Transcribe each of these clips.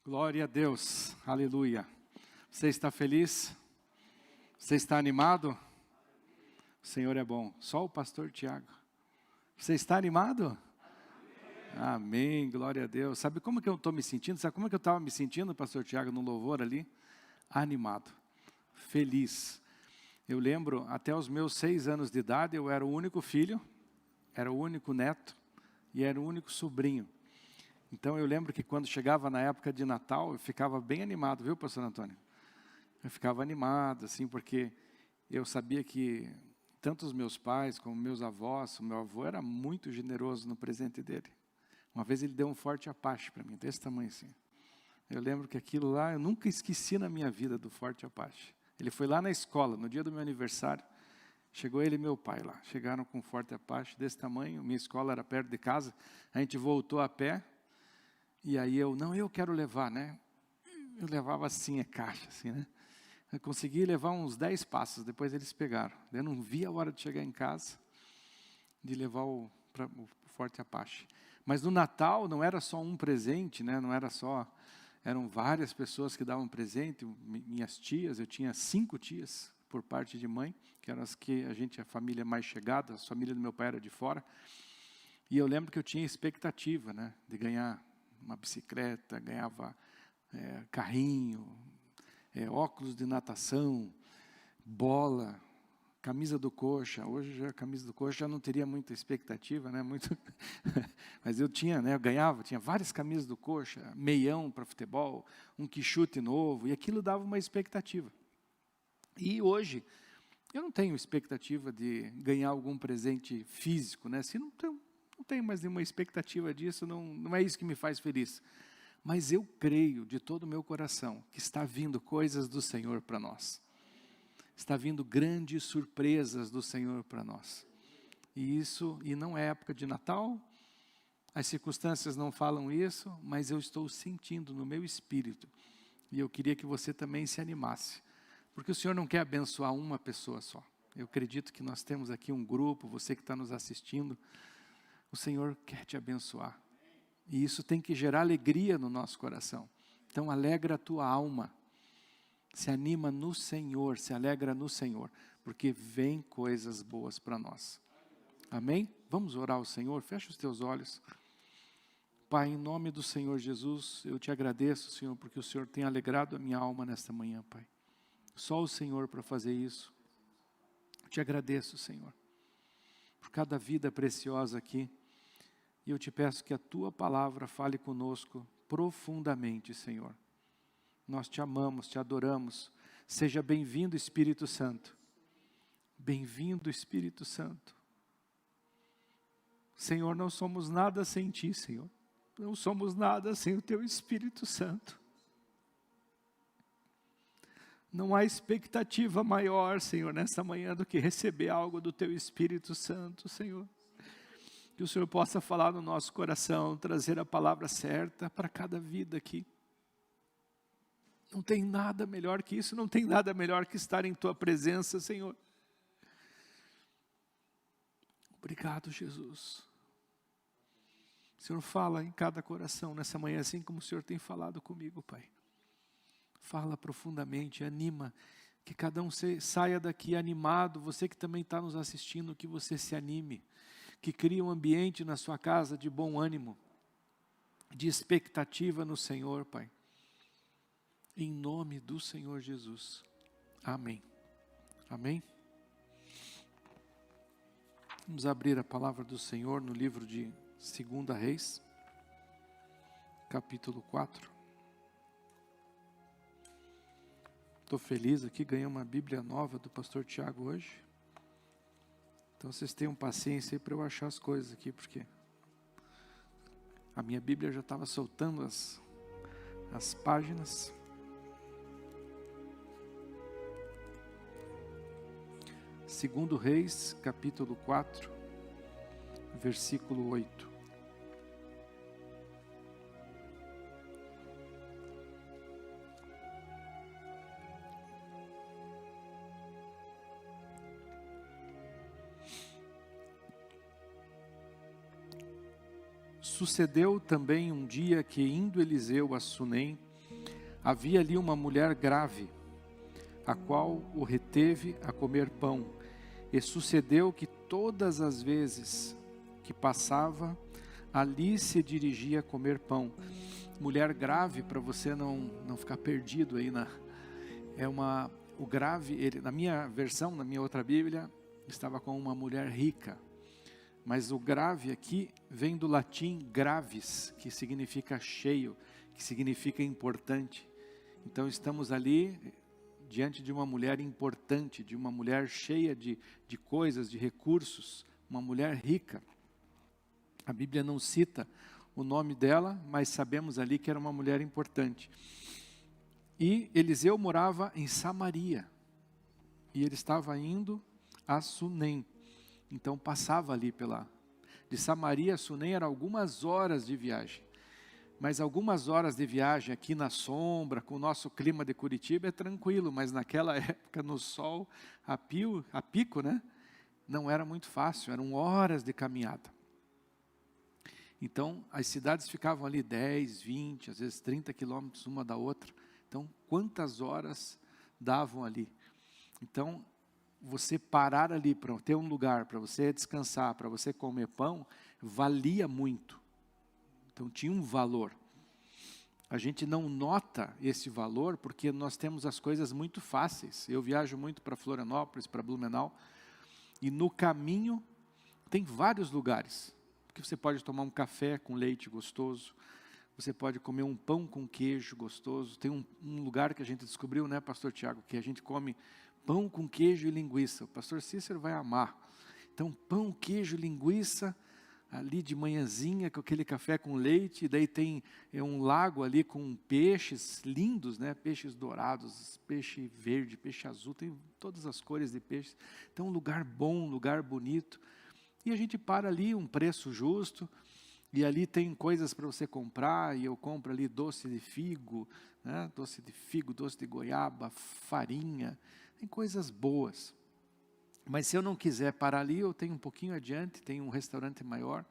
Glória a Deus, aleluia. Você está feliz? Você está animado? O Senhor é bom. Só o pastor Tiago. Você está animado? Amém, glória a Deus. Sabe como que eu estou me sentindo? Sabe como que eu estava me sentindo, pastor Tiago, no louvor ali? Animado, feliz. Eu lembro, até os meus 6 anos de idade, eu era o único filho, era o único neto e era o único sobrinho. Então eu lembro que quando chegava na época de Natal, eu ficava bem animado, viu, pastor Antônio? Eu ficava animado, assim, porque eu sabia que tanto os meus pais como meus avós, o meu avô era muito generoso no presente dele. Uma vez ele deu um Forte Apache para mim, desse tamanho assim. Eu lembro que aquilo lá, eu nunca esqueci na minha vida do Forte Apache. Ele foi lá na escola, no dia do meu aniversário, chegou ele e meu pai lá. Chegaram com um Forte Apache desse tamanho, minha escola era perto de casa, a gente voltou a pé, e aí eu quero levar, né? Eu levava assim a caixa, assim, né? Eu consegui levar uns 10 passos, depois eles pegaram. Eu não vi a hora de chegar em casa, de levar o Forte Apache. Mas no Natal não era só um presente, né? Não era só, eram várias pessoas que davam presente, minhas tias, eu tinha 5 tias por parte de mãe, que eram as que a família mais chegada, a família do meu pai era de fora. E eu lembro que eu tinha expectativa, né? De ganhar uma bicicleta, ganhava carrinho, óculos de natação, bola, camisa do Coxa. Hoje já a camisa do Coxa já não teria muita expectativa, né? Mas eu tinha, né? Eu ganhava, tinha várias camisas do Coxa, meião para futebol, um quichute novo, e aquilo dava uma expectativa. E hoje eu não tenho expectativa de ganhar algum presente físico, né? Se não tenho mais nenhuma expectativa disso, não é isso que me faz feliz. Mas eu creio de todo o meu coração que está vindo coisas do Senhor para nós. Está vindo grandes surpresas do Senhor para nós. E não é época de Natal, as circunstâncias não falam isso, mas eu estou sentindo no meu espírito. E eu queria que você também se animasse. Porque o Senhor não quer abençoar uma pessoa só. Eu acredito que nós temos aqui um grupo, você que está nos assistindo, o Senhor quer te abençoar. E isso tem que gerar alegria no nosso coração. Então alegra a tua alma. Se anima no Senhor, se alegra no Senhor. Porque vem coisas boas para nós. Amém? Vamos orar ao Senhor? Fecha os teus olhos. Pai, em nome do Senhor Jesus, eu te agradeço, Senhor, porque o Senhor tem alegrado a minha alma nesta manhã, Pai. Só o Senhor para fazer isso. Eu te agradeço, Senhor, por cada vida preciosa aqui. E eu te peço que a tua palavra fale conosco profundamente, Senhor. Nós te amamos, te adoramos. Seja bem-vindo, Espírito Santo. Bem-vindo, Espírito Santo. Senhor, não somos nada sem ti, Senhor. Não somos nada sem o teu Espírito Santo. Não há expectativa maior, Senhor, nesta manhã do que receber algo do teu Espírito Santo, Senhor. Que o Senhor possa falar no nosso coração, trazer a palavra certa para cada vida aqui. Não tem nada melhor que isso, não tem nada melhor que estar em tua presença, Senhor. Obrigado, Jesus. O Senhor fala em cada coração nessa manhã, assim como o Senhor tem falado comigo, Pai. Fala profundamente, anima, que cada um saia daqui animado, você que também está nos assistindo, que você se anime, que crie um ambiente na sua casa de bom ânimo, de expectativa no Senhor, Pai. Em nome do Senhor Jesus. Amém. Amém. Vamos abrir a palavra do Senhor no livro de 2 Reis, capítulo 4. Estou feliz aqui, ganhei uma Bíblia nova do pastor Tiago hoje. Então vocês tenham paciência aí para eu achar as coisas aqui, porque a minha Bíblia já estava soltando as páginas. 2 Reis, capítulo 4, versículo 8. Sucedeu também um dia que, indo Eliseu a Sunem, havia ali uma mulher grave, a qual o reteve a comer pão. E sucedeu que todas as vezes que passava, ali se dirigia a comer pão. Mulher grave, para você não ficar perdido aí o grave, na minha versão, na minha outra Bíblia, estava com uma mulher rica. Mas o grave aqui vem do latim gravis, que significa cheio, que significa importante. Então estamos ali diante de uma mulher importante, de uma mulher cheia de coisas, de recursos, uma mulher rica. A Bíblia não cita o nome dela, mas sabemos ali que era uma mulher importante. E Eliseu morava em Samaria, e ele estava indo a Sunem. Então passava ali de Samaria a Sunem eram algumas horas de viagem. Mas algumas horas de viagem aqui na sombra, com o nosso clima de Curitiba, é tranquilo. Mas naquela época, no sol, a pico, né? Não era muito fácil, eram horas de caminhada. Então, as cidades ficavam ali 10, 20, às vezes 30 quilômetros uma da outra. Então, quantas horas davam ali? Então, você parar ali para ter um lugar, para você descansar, para você comer pão, valia muito. Então tinha um valor. A gente não nota esse valor porque nós temos as coisas muito fáceis. Eu viajo muito para Florianópolis, para Blumenau, e no caminho tem vários lugares. Porque você pode tomar um café com leite gostoso, você pode comer um pão com queijo gostoso. Tem um lugar que a gente descobriu, né, pastor Tiago, que a gente come pão com queijo e linguiça. O pastor Cícero vai amar. Então, pão, queijo, linguiça, ali de manhãzinha, com aquele café com leite. E daí tem um lago ali com peixes lindos, né? Peixes dourados, peixe verde, peixe azul. Tem todas as cores de peixes. Então, um lugar bom, um lugar bonito. E a gente para ali, um preço justo. E ali tem coisas para você comprar, e eu compro ali doce de figo, né? Doce de goiaba, farinha, tem coisas boas. Mas se eu não quiser parar ali, eu tenho um pouquinho adiante, tem um restaurante maior,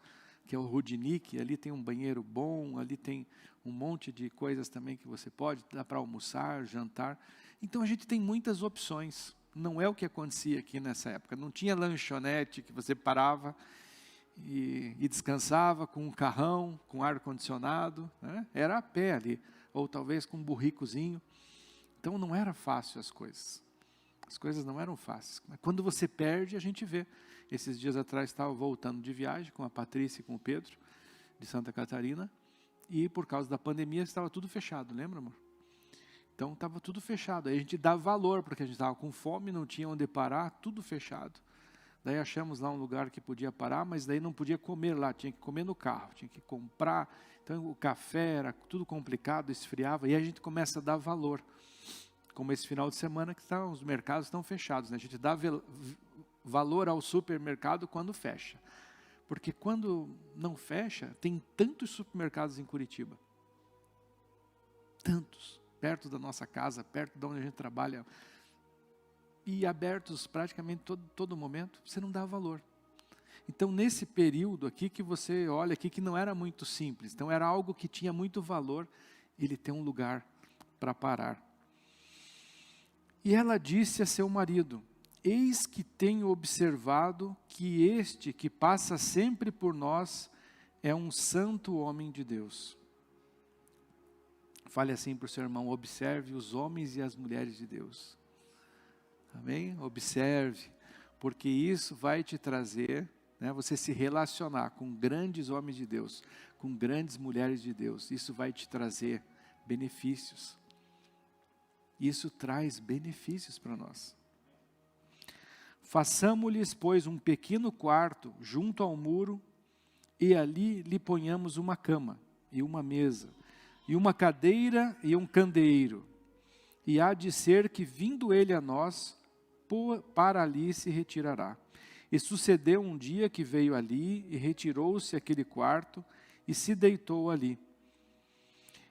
que é o Rudnick, ali tem um banheiro bom, ali tem um monte de coisas também que você pode, dá para almoçar, jantar. Então a gente tem muitas opções, não é o que acontecia aqui nessa época, não tinha lanchonete que você parava e descansava com um carrão, com ar-condicionado, né? Era a pé ali, ou talvez com um burricozinho. Então não era fácil as coisas não eram fáceis. Mas quando você perde, a gente vê. Esses dias atrás estava voltando de viagem com a Patrícia e com o Pedro, de Santa Catarina, e por causa da pandemia estava tudo fechado, lembra, amor? Então estava tudo fechado, aí a gente dá valor, porque a gente estava com fome, não tinha onde parar, tudo fechado. Daí achamos lá um lugar que podia parar, mas daí não podia comer lá, tinha que comer no carro, tinha que comprar. Então o café era tudo complicado, esfriava, e aí a gente começa a dar valor. Como esse final de semana que os mercados estão fechados, né? A gente dá valor ao supermercado quando fecha. Porque quando não fecha, tem tantos supermercados em Curitiba. Tantos, perto da nossa casa, perto de onde a gente trabalha. E abertos praticamente todo momento, você não dá valor. Então, nesse período aqui que você olha aqui, que não era muito simples, então era algo que tinha muito valor, ele tem um lugar para parar. E ela disse a seu marido: eis que tenho observado que este que passa sempre por nós é um santo homem de Deus. Fale assim para o seu irmão: observe os homens e as mulheres de Deus. Amém? Observe, porque isso vai te trazer, né, você se relacionar com grandes homens de Deus, com grandes mulheres de Deus. Isso vai te trazer benefícios. Isso traz benefícios para nós. Façamo-lhes, pois, um pequeno quarto junto ao muro, e ali lhe ponhamos uma cama, e uma mesa, e uma cadeira e um candeeiro. E há de ser que, vindo ele a nós, para ali se retirará. E sucedeu um dia que veio ali, e retirou-se aquele quarto, e se deitou ali.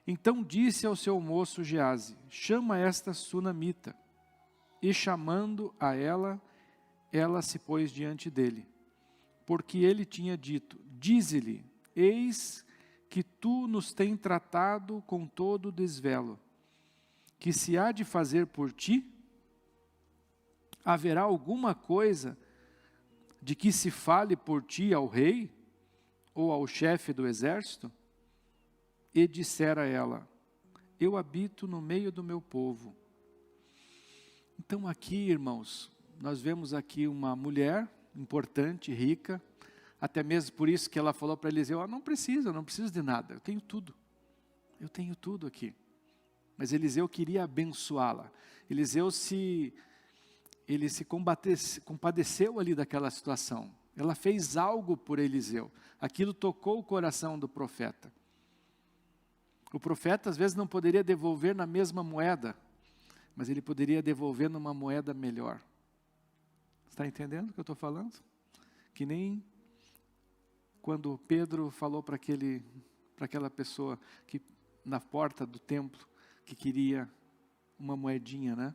Então disse ao seu moço Geazi: chama esta sunamita. E chamando a ela, ela se pôs diante dele. Porque ele tinha dito: dize-lhe, eis que tu nos tem tratado com todo desvelo, que se há de fazer por ti? Haverá alguma coisa de que se fale por ti ao rei, ou ao chefe do exército? E dissera ela, eu habito no meio do meu povo. Então aqui, irmãos, nós vemos aqui uma mulher importante, rica, até mesmo por isso que ela falou para Eliseu, não preciso de nada, eu tenho tudo aqui. Mas Eliseu queria abençoá-la. Eliseu se compadeceu ali daquela situação. Ela fez algo por Eliseu. Aquilo tocou o coração do profeta. O profeta às vezes não poderia devolver na mesma moeda, mas ele poderia devolver numa moeda melhor. Está entendendo o que eu estou falando? Que nem quando Pedro falou para aquela pessoa que na porta do templo que queria uma moedinha, né?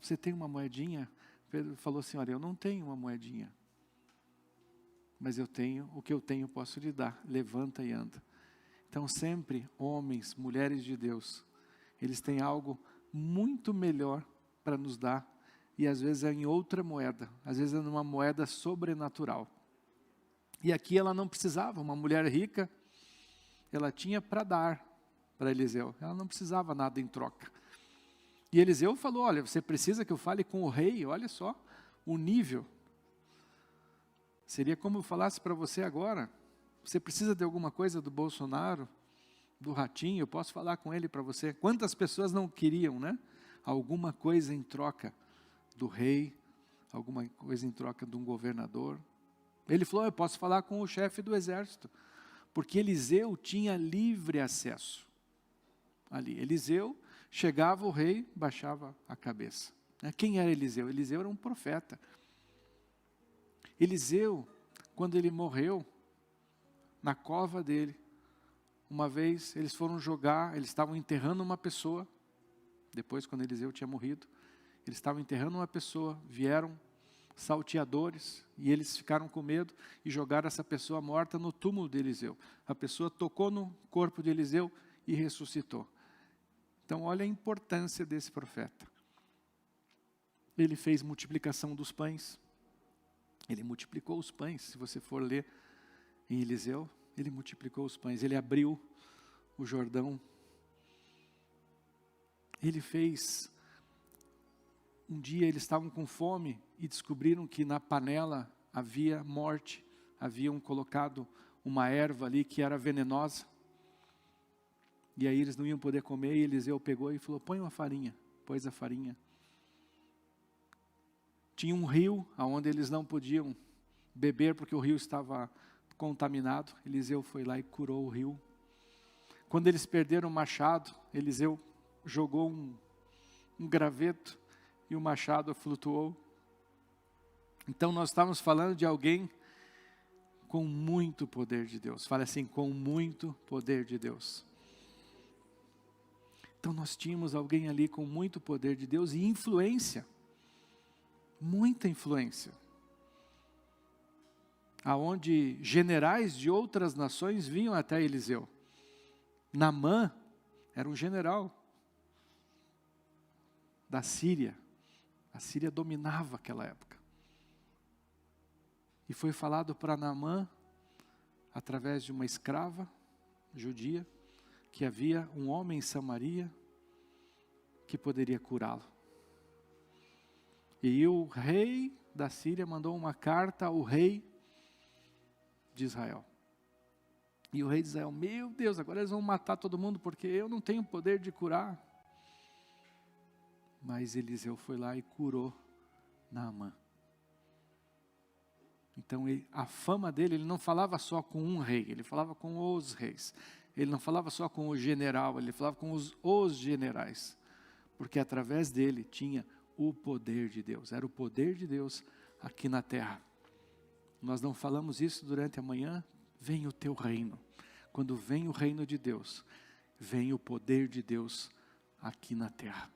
Você tem uma moedinha? Pedro falou assim, olha, eu não tenho uma moedinha, mas o que eu tenho posso lhe dar, levanta e anda. Então sempre, homens, mulheres de Deus, eles têm algo muito melhor para nos dar, e às vezes é em outra moeda, às vezes é numa moeda sobrenatural. E aqui ela não precisava, uma mulher rica, ela tinha para dar para Eliseu, ela não precisava nada em troca. E Eliseu falou, olha, você precisa que eu fale com o rei, olha só, o nível. Seria como eu falasse para você agora, você precisa de alguma coisa do Bolsonaro, do Ratinho, eu posso falar com ele para você. Quantas pessoas não queriam, né? Alguma coisa em troca do rei, alguma coisa em troca de um governador. Ele falou, eu posso falar com o chefe do exército, porque Eliseu tinha livre acesso ali. Eliseu, chegava o rei, baixava a cabeça. Quem era Eliseu? Eliseu era um profeta. Eliseu, quando ele morreu, na cova dele, uma vez eles estavam enterrando uma pessoa, depois quando Eliseu tinha morrido, eles estavam enterrando uma pessoa, vieram salteadores, e eles ficaram com medo, e jogaram essa pessoa morta no túmulo de Eliseu. A pessoa tocou no corpo de Eliseu e ressuscitou. Então olha a importância desse profeta. Ele fez multiplicação dos pães, ele multiplicou os pães, se você for ler em Eliseu, ele multiplicou os pães, ele abriu o Jordão, ele fez, um dia eles estavam com fome e descobriram que na panela havia morte, haviam colocado uma erva ali que era venenosa, e aí eles não iam poder comer, e Eliseu pegou e falou, põe uma farinha, pôs a farinha. Tinha um rio onde eles não podiam beber, porque o rio estava contaminado. Eliseu foi lá e curou o rio. Quando eles perderam o machado, Eliseu jogou um graveto e o machado flutuou. Então nós estávamos falando de alguém com muito poder de Deus. Fala assim, com muito poder de Deus. Então nós tínhamos alguém ali com muito poder de Deus e influência. Muita influência. Aonde generais de outras nações vinham até Eliseu. Naamã era um general da Síria. A Síria dominava aquela época. E foi falado para Naamã, através de uma escrava judia, que havia um homem em Samaria que poderia curá-lo. E o rei da Síria mandou uma carta ao rei de Israel. E o rei de Israel, meu Deus, agora eles vão matar todo mundo porque eu não tenho poder de curar. Mas Eliseu foi lá e curou Naamã. Então a fama dele, ele não falava só com um rei, ele falava com os reis. Ele não falava só com o general, ele falava com os generais. Porque através dele tinha o poder de Deus. Era o poder de Deus aqui na terra. Nós não falamos isso durante a manhã. Vem o teu reino. Quando vem o reino de Deus, vem o poder de Deus aqui na terra.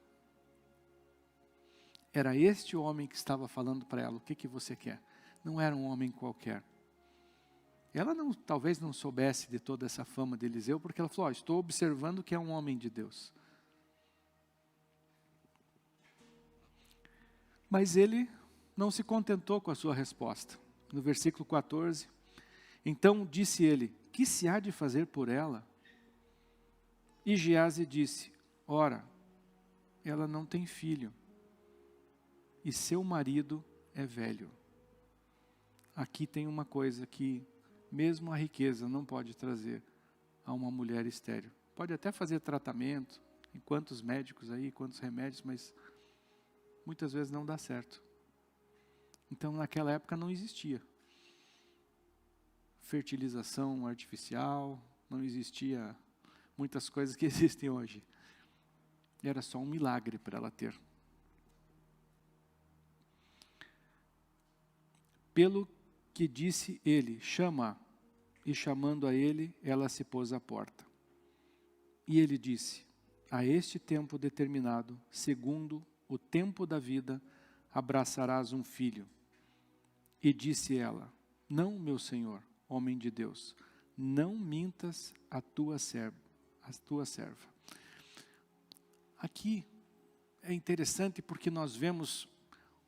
Era este homem que estava falando para ela, o que você quer? Não era um homem qualquer. Ela talvez não soubesse de toda essa fama de Eliseu, porque ela falou, estou observando que é um homem de Deus. Mas ele não se contentou com a sua resposta. No versículo 14, então disse ele, que se há de fazer por ela? E Geazi disse, ora, ela não tem filho, e seu marido é velho. Aqui tem uma coisa que mesmo a riqueza não pode trazer a uma mulher estéril. Pode até fazer tratamento, em quantos médicos aí, quantos remédios, mas muitas vezes não dá certo. Então naquela época não existia fertilização artificial, não existia muitas coisas que existem hoje. Era só um milagre para ela ter. Pelo que disse ele, chama, e chamando a ele, ela se pôs à porta. E ele disse, a este tempo determinado, segundo o tempo da vida, abraçarás um filho. E disse ela, não, meu senhor, homem de Deus, não mintas a tua serva. Aqui é interessante porque nós vemos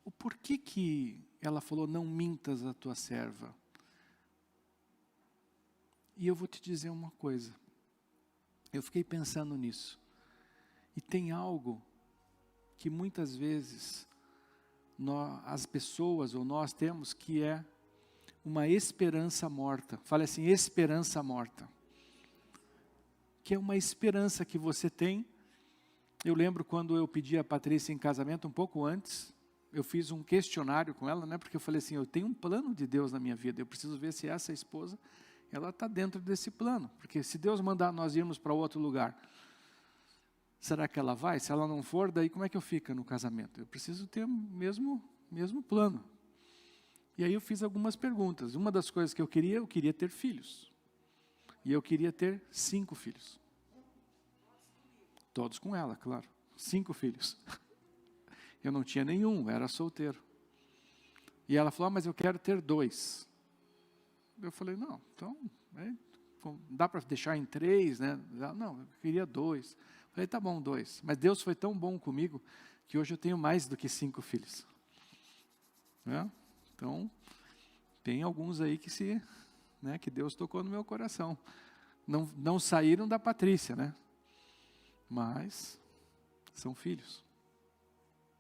o porquê que ela falou, não mintas a tua serva. E eu vou te dizer uma coisa, eu fiquei pensando nisso, e tem algo que muitas vezes as pessoas ou nós temos que é uma esperança morta. Fale assim, esperança morta. Que é uma esperança que você tem. Eu lembro quando eu pedi a Patrícia em casamento, um pouco antes, eu fiz um questionário com ela, né? Porque eu falei assim, eu tenho um plano de Deus na minha vida, eu preciso ver se essa esposa, ela está dentro desse plano. Porque se Deus mandar nós irmos para outro lugar, será que ela vai? Se ela não for, daí como é que eu fico no casamento? Eu preciso ter o mesmo plano. E aí eu fiz algumas perguntas. Uma das coisas que eu queria ter filhos. E eu queria ter 5 filhos. Todos com ela, claro. 5 filhos. Eu não tinha nenhum, era solteiro. E ela falou, mas eu quero ter 2. Eu falei, não, então, dá para deixar em 3, né? Ela, não, eu queria 2. Eu falei, tá bom, 2. Mas Deus foi tão bom comigo, que hoje eu tenho mais do que 5 filhos. Né? Então, tem alguns aí que Deus tocou no meu coração. Não saíram da Patrícia, né? Mas são filhos.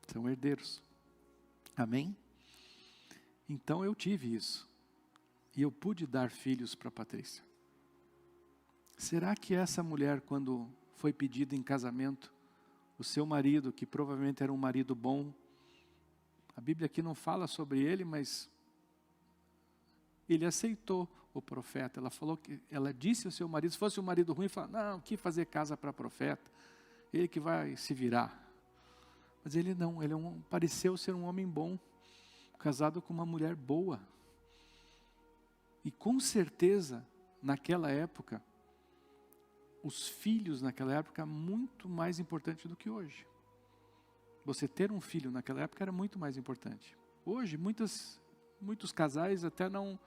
São herdeiros. Amém? Então eu tive isso. E eu pude dar filhos para Patrícia. Será que essa mulher, quando foi pedida em casamento, o seu marido, que provavelmente era um marido bom, a Bíblia aqui não fala sobre ele, mas ele aceitou o profeta. Ela disse ao seu marido, se fosse um marido ruim, falava, não, que fazer casa para profeta? Ele que vai se virar. Mas ele não, pareceu ser um homem bom, casado com uma mulher boa. E com certeza, naquela época, os filhos naquela época eram muito mais importantes do que hoje. Você ter um filho naquela época era muito mais importante. Hoje, muitos casais até não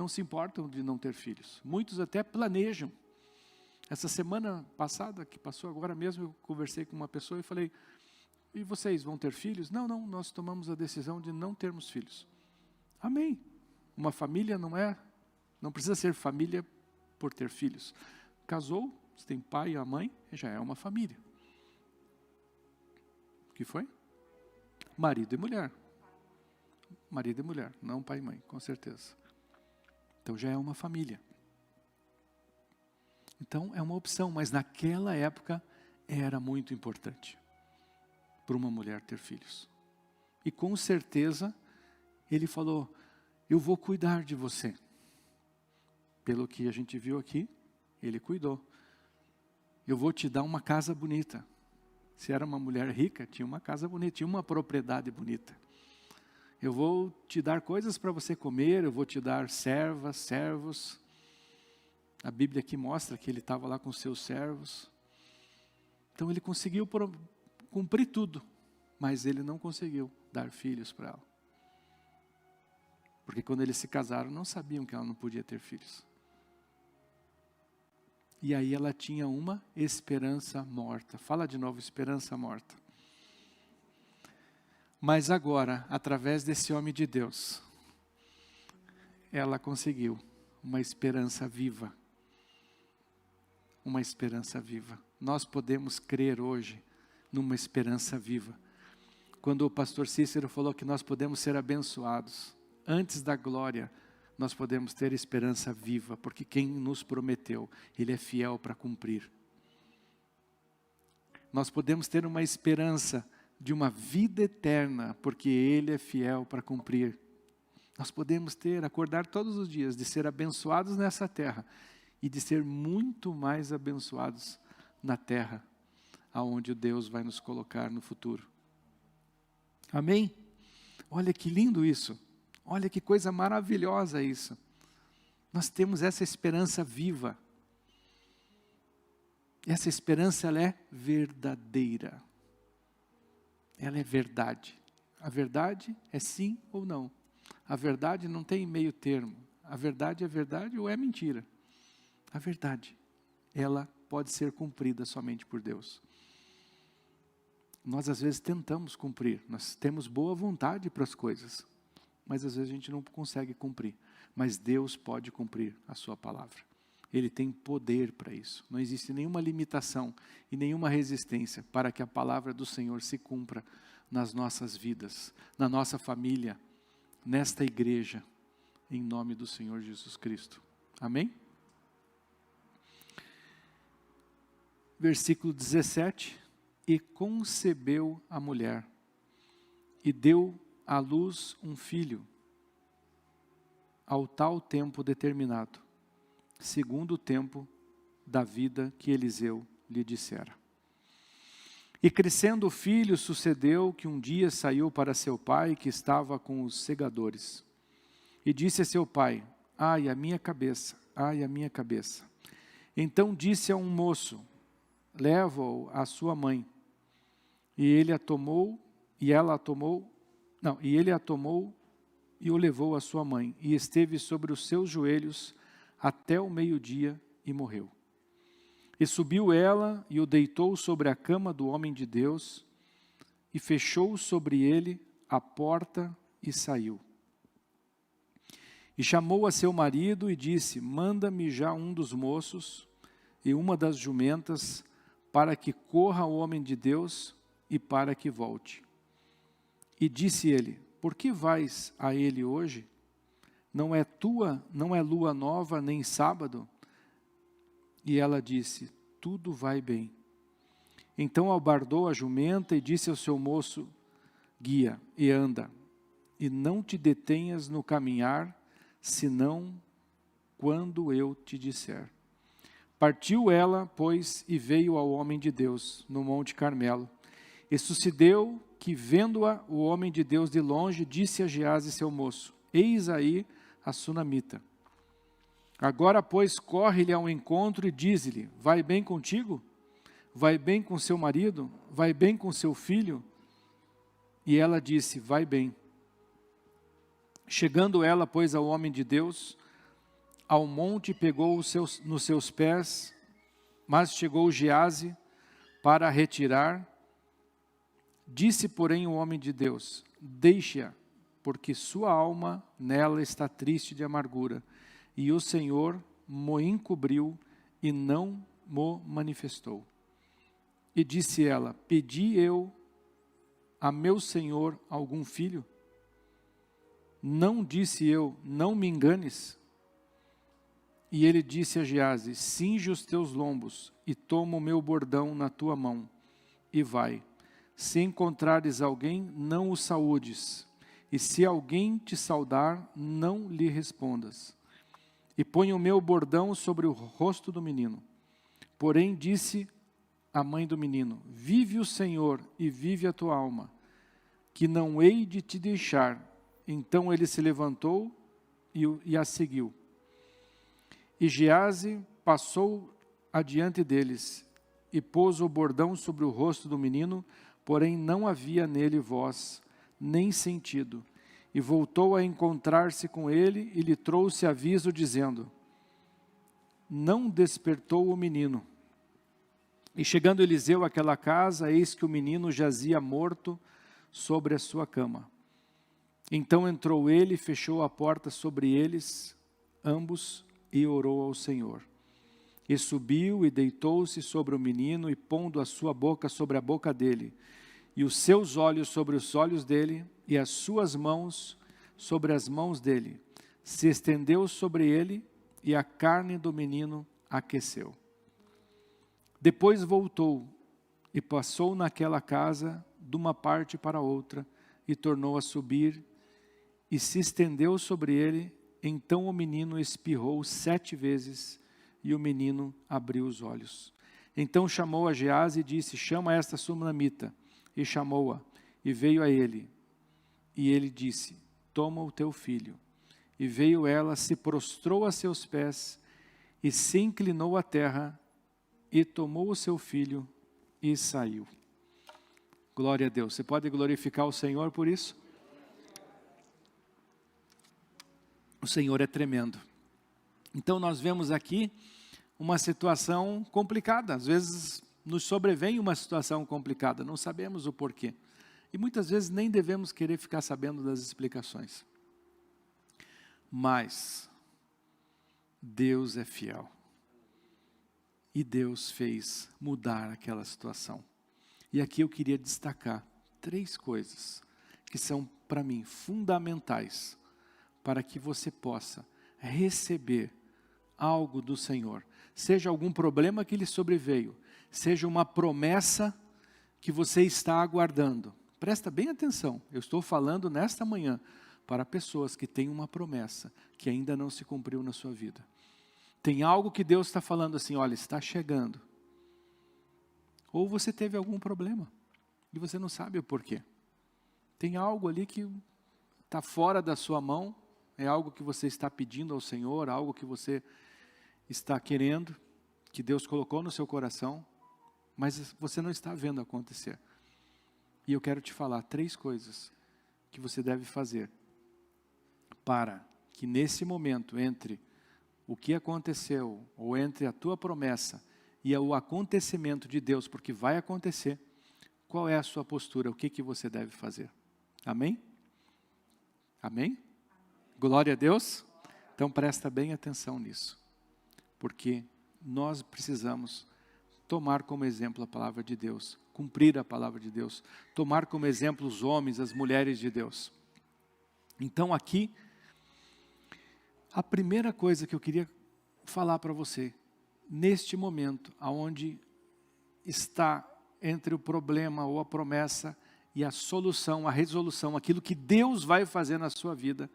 se importam de não ter filhos. Muitos até planejam. Essa semana passada, que passou agora mesmo, eu conversei com uma pessoa e falei, e vocês vão ter filhos? Não, nós tomamos a decisão de não termos filhos. Amém. Uma família não precisa ser família por ter filhos. Casou, você tem pai e a mãe, já é uma família. O que foi? Marido e mulher. Marido e mulher, não pai e mãe, com certeza. Então já é uma família. Então é uma opção, mas naquela época era muito importante para uma mulher ter filhos. E com certeza ele falou, eu vou cuidar de você. Pelo que a gente viu aqui, ele cuidou. Eu vou te dar uma casa bonita. Se era uma mulher rica, tinha uma casa bonita, tinha uma propriedade bonita. Eu vou te dar coisas para você comer, eu vou te dar servas, servos. A Bíblia aqui mostra que ele estava lá com seus servos. Então ele conseguiu cumprir tudo, mas ele não conseguiu dar filhos para ela. Porque quando eles se casaram, não sabiam que ela não podia ter filhos. E aí ela tinha uma esperança morta. Fala de novo, esperança morta. Mas agora, através desse homem de Deus, ela conseguiu uma esperança viva. Uma esperança viva. Nós podemos crer hoje numa esperança viva. Quando o pastor Cícero falou que nós podemos ser abençoados, antes da glória, nós podemos ter esperança viva, porque quem nos prometeu, Ele é fiel para cumprir. Nós podemos ter uma esperança de uma vida eterna, porque Ele é fiel para cumprir. Nós podemos acordar todos os dias, de ser abençoados nessa terra, e de ser muito mais abençoados na terra, aonde Deus vai nos colocar no futuro. Amém? Olha que lindo isso. Olha que coisa maravilhosa isso. Nós temos essa esperança viva. Essa esperança, ela é verdadeira. Ela é verdade. A verdade é sim ou não. A verdade não tem meio termo. A verdade é verdade ou é mentira. A verdade, ela pode ser cumprida somente por Deus. Nós às vezes tentamos cumprir. Nós temos boa vontade para as coisas. Mas às vezes a gente não consegue cumprir. Mas Deus pode cumprir a sua palavra. Ele tem poder para isso. Não existe nenhuma limitação e nenhuma resistência para que a palavra do Senhor se cumpra nas nossas vidas, na nossa família, nesta igreja, em nome do Senhor Jesus Cristo. Amém? Versículo 17. E concebeu a mulher, e deu à luz um filho, ao tal tempo determinado, segundo o tempo da vida que Eliseu lhe dissera. E crescendo o filho, sucedeu que um dia saiu para seu pai, que estava com os segadores. E disse a seu pai: ai, a minha cabeça, ai, a minha cabeça. Então disse a um moço: leva-o à sua mãe. E ele a tomou, e ela a tomou, e ele a tomou e o levou à sua mãe, e esteve sobre os seus joelhos até o meio-dia e morreu. E subiu ela e o deitou sobre a cama do homem de Deus, e fechou sobre ele a porta e saiu. E chamou a seu marido e disse: manda-me já um dos moços e uma das jumentas, para que corra o homem de Deus e para que volte. E disse ele: por que vais a ele hoje? Não é lua nova nem sábado? E ela disse: tudo vai bem. Então albardou a jumenta e disse ao seu moço: guia e anda, e não te detenhas no caminhar, senão quando eu te disser. Partiu ela, pois, e veio ao homem de Deus, no Monte Carmelo. E sucedeu que, vendo-a, o homem de Deus de longe, disse a Geazi, seu moço: eis aí a sunamita. Agora, pois, corre-lhe ao encontro e diz-lhe: vai bem contigo? Vai bem com seu marido? Vai bem com seu filho? E ela disse: vai bem. Chegando ela, pois, ao homem de Deus, ao monte pegou nos seus pés, mas chegou Geazi para retirar. Disse, porém, o homem de Deus: deixe-a, porque sua alma nela está triste de amargura, e o Senhor mo encobriu e não mo manifestou. E disse ela: pedi eu a meu Senhor algum filho? Não disse eu: não me enganes? E ele disse a Geazi: cinge os teus lombos e toma o meu bordão na tua mão e vai. Se encontrares alguém, não o saúdes, e se alguém te saudar, não lhe respondas. E põe o meu bordão sobre o rosto do menino. Porém disse a mãe do menino: vive o Senhor e vive a tua alma, que não hei de te deixar. Então ele se levantou e a seguiu. E Geazi passou adiante deles, e pôs o bordão sobre o rosto do menino, porém não havia nele voz, nem sentido. e voltou a encontrar-se com ele e lhe trouxe aviso dizendo: não despertou o menino. E chegando Eliseu àquela casa, eis que o menino jazia morto sobre a sua cama. Então entrou ele, fechou a porta sobre eles, ambos, e orou ao Senhor. E subiu e deitou-se sobre o menino, e pondo a sua boca sobre a boca dele, e os seus olhos sobre os olhos dele, e as suas mãos sobre as mãos dele, se estendeu sobre ele, e a carne do menino aqueceu. Depois voltou, e passou naquela casa, de uma parte para outra, e tornou a subir, e se estendeu sobre ele. Então o menino espirrou 7 vezes, e o menino abriu os olhos. Então chamou a Gease e disse: chama esta sunamita. E chamou-a, e veio a ele. E ele disse: toma o teu filho. E veio ela, se prostrou a seus pés, e se inclinou à terra, e tomou o seu filho, e saiu. Glória a Deus. Você pode glorificar o Senhor por isso? O Senhor é tremendo. Então nós vemos aqui uma situação complicada. Às vezes nos sobrevém uma situação complicada, não sabemos o porquê. E muitas vezes nem devemos querer ficar sabendo das explicações. Mas Deus é fiel. E Deus fez mudar aquela situação. E aqui eu queria destacar 3 coisas que são para mim fundamentais para que você possa receber algo do Senhor. Seja algum problema que lhe sobreveio, seja uma promessa que você está aguardando. Presta bem atenção, eu estou falando nesta manhã para pessoas que têm uma promessa que ainda não se cumpriu na sua vida. Tem algo que Deus está falando assim: olha, está chegando. Ou você teve algum problema e você não sabe o porquê. Tem algo ali que está fora da sua mão, é algo que você está pedindo ao Senhor, algo que você está querendo, que Deus colocou no seu coração, mas você não está vendo acontecer. E eu quero te falar 3 coisas que você deve fazer para que nesse momento, entre o que aconteceu, ou entre a tua promessa e o acontecimento de Deus, porque vai acontecer, qual é a sua postura, o que você deve fazer? Amém? Amém? Glória a Deus? Então presta bem atenção nisso, porque nós precisamos tomar como exemplo a palavra de Deus, cumprir a palavra de Deus, tomar como exemplo os homens, as mulheres de Deus. Então aqui, a primeira coisa que eu queria falar para você, neste momento, aonde está entre o problema ou a promessa e a solução, a resolução, aquilo que Deus vai fazer na sua vida,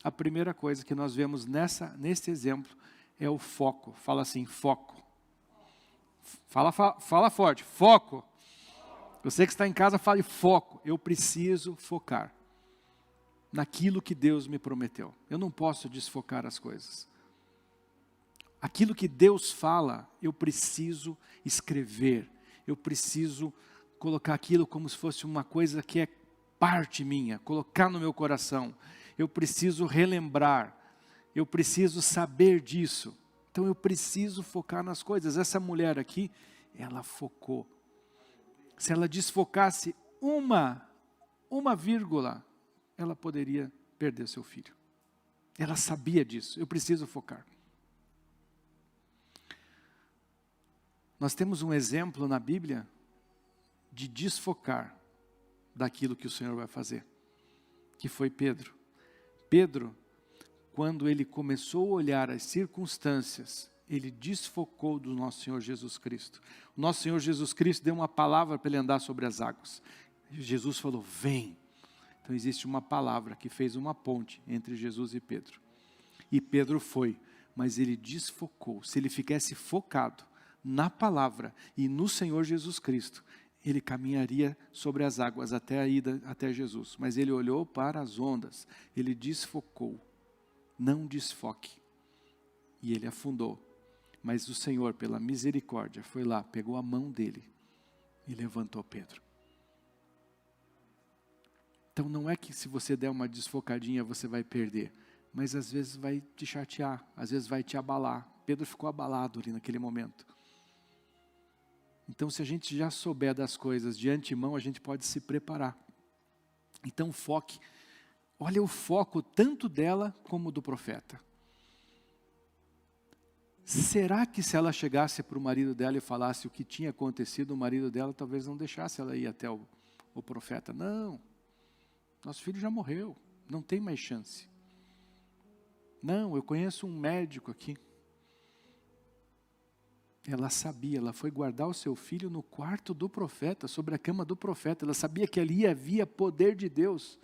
a primeira coisa que nós vemos nesse exemplo é o foco. Fala assim, foco. Fala forte, foco. Você que está em casa, fale foco. Eu preciso focar naquilo que Deus me prometeu. Eu não posso desfocar as coisas. Aquilo que Deus fala, eu preciso escrever. Eu preciso colocar aquilo como se fosse uma coisa que é parte minha, colocar no meu coração. Eu preciso relembrar. Eu preciso saber disso. Então eu preciso focar nas coisas. Essa mulher aqui, ela focou. Se ela desfocasse uma vírgula, ela poderia perder seu filho. Ela sabia disso. Eu preciso focar. Nós temos um exemplo na Bíblia de desfocar daquilo que o Senhor vai fazer, que foi Pedro. Pedro, quando ele começou a olhar as circunstâncias, ele desfocou do nosso Senhor Jesus Cristo. O nosso Senhor Jesus Cristo deu uma palavra para ele andar sobre as águas. Jesus falou, vem. Então existe uma palavra que fez uma ponte entre Jesus e Pedro. E Pedro foi, mas ele desfocou. Se ele ficasse focado na palavra e no Senhor Jesus Cristo, ele caminharia sobre as águas até a ida até Jesus. Mas ele olhou para as ondas, ele desfocou. Não desfoque. E ele afundou. Mas o Senhor, pela misericórdia, foi lá, pegou a mão dele e levantou Pedro. Então não é que se você der uma desfocadinha você vai perder, mas às vezes vai te chatear, às vezes vai te abalar. Pedro ficou abalado ali naquele momento. Então se a gente já souber das coisas de antemão, a gente pode se preparar. Então foque, olha o foco tanto dela como do profeta. Será que se ela chegasse para o marido dela e falasse o que tinha acontecido, o marido dela talvez não deixasse ela ir até o profeta? Não, nosso filho já morreu, não tem mais chance. Não, eu conheço um médico aqui. Ela sabia, ela foi guardar o seu filho no quarto do profeta, sobre a cama do profeta. Ela sabia que ali havia poder de Deus.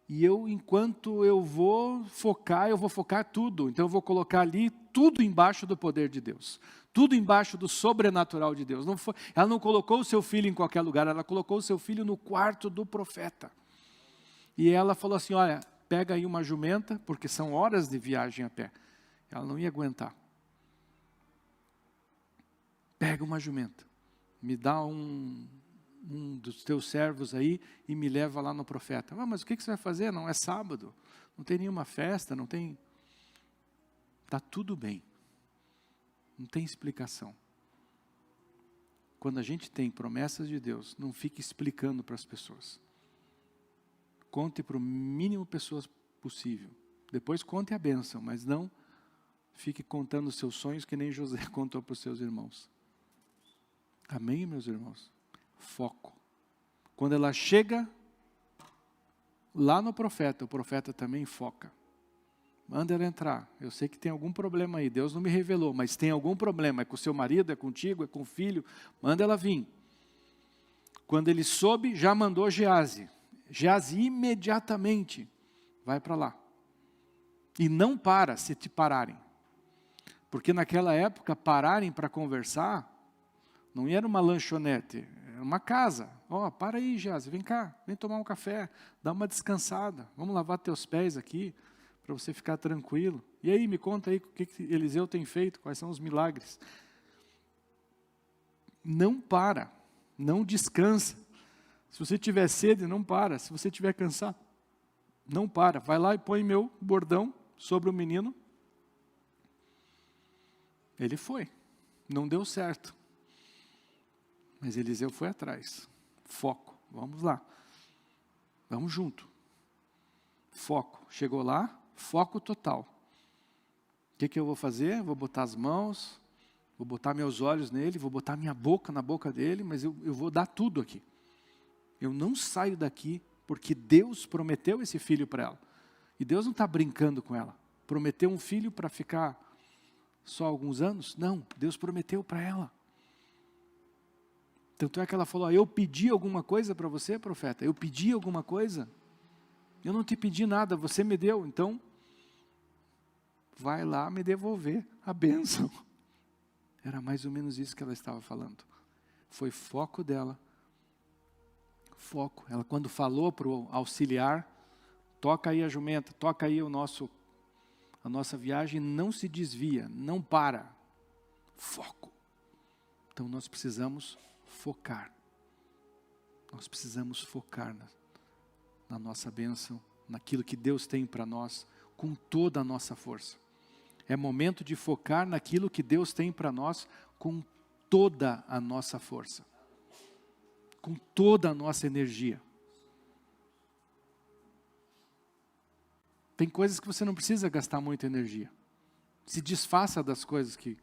E enquanto eu vou focar tudo. Então eu vou colocar ali tudo embaixo do poder de Deus. Tudo embaixo do sobrenatural de Deus. Ela não colocou o seu filho em qualquer lugar, ela colocou o seu filho no quarto do profeta. E ela falou assim, olha, pega aí uma jumenta, porque são horas de viagem a pé. Ela não ia aguentar. Pega uma jumenta, me dá um dos teus servos aí e me leva lá no profeta. Mas o que você vai fazer? Não é sábado, não tem nenhuma festa, não tem... Está tudo bem, não tem explicação. Quando a gente tem promessas de Deus, não fique explicando para as pessoas. Conte para o mínimo pessoas possível. Depois conte a bênção, mas não fique contando os seus sonhos que nem José contou para os seus irmãos. Amém, meus irmãos? Foco. Quando ela chega lá no profeta, o profeta também foca. Manda ela entrar. Eu sei que tem algum problema aí, Deus não me revelou, mas tem algum problema, é com o seu marido, é contigo, é com o filho, manda ela vir. Quando ele soube, já mandou Geazi. Geazi imediatamente vai para lá. E não para se te pararem. Porque naquela época, pararem para conversar, não era uma lanchonete, era uma casa. Para aí, Geazi, vem cá, vem tomar um café, dá uma descansada, vamos lavar teus pés aqui, para você ficar tranquilo. E aí, me conta aí o que Eliseu tem feito, quais são os milagres. Não para, não descansa. Se você tiver sede, não para. Se você tiver cansado, não para. Vai lá e põe meu bordão sobre o menino. Ele foi, não deu certo. Mas Eliseu foi atrás. Foco. Vamos lá. Vamos junto. Foco. Chegou lá, foco total. O que eu vou fazer? Vou botar as mãos, vou botar meus olhos nele, vou botar minha boca na boca dele, mas eu vou dar tudo aqui. Eu não saio daqui porque Deus prometeu esse filho para ela. E Deus não está brincando com ela. Prometeu um filho para ficar só alguns anos? Não, Deus prometeu para ela. Tanto é que ela falou, eu pedi alguma coisa para você, profeta? Eu pedi alguma coisa? Eu não te pedi nada, você me deu, então vai lá me devolver a bênção. Era mais ou menos isso que ela estava falando. Foi foco dela. Foco. Ela quando falou para o auxiliar, toca aí a jumenta, toca aí a nossa viagem, não se desvia, não para. Foco. Então nós precisamos focar. Nós precisamos focar na nossa bênção, naquilo que Deus tem para nós, com toda a nossa força. É momento de focar naquilo que Deus tem para nós, com toda a nossa força. Com toda a nossa energia. Tem coisas que você não precisa gastar muita energia. Se desfaça das coisas que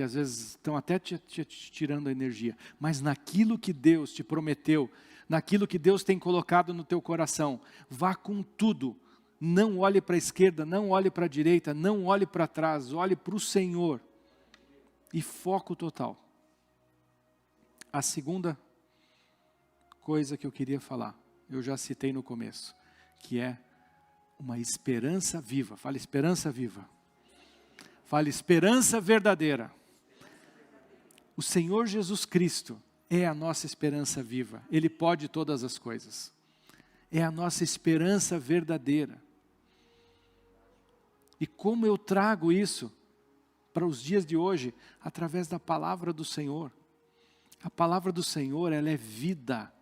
às vezes estão até te tirando a energia. Mas naquilo que Deus te prometeu, naquilo que Deus tem colocado no teu coração, vá com tudo. Não olhe para a esquerda, não olhe para a direita, não olhe para trás, olhe para o Senhor. E foco total. A segunda coisa que eu queria falar, eu já citei no começo, que é uma esperança viva. Fala esperança viva. Fala esperança verdadeira. O Senhor Jesus Cristo é a nossa esperança viva. Ele pode todas as coisas. É a nossa esperança verdadeira. E como eu trago isso para os dias de hoje? Através da palavra do Senhor. A palavra do Senhor, ela é vida.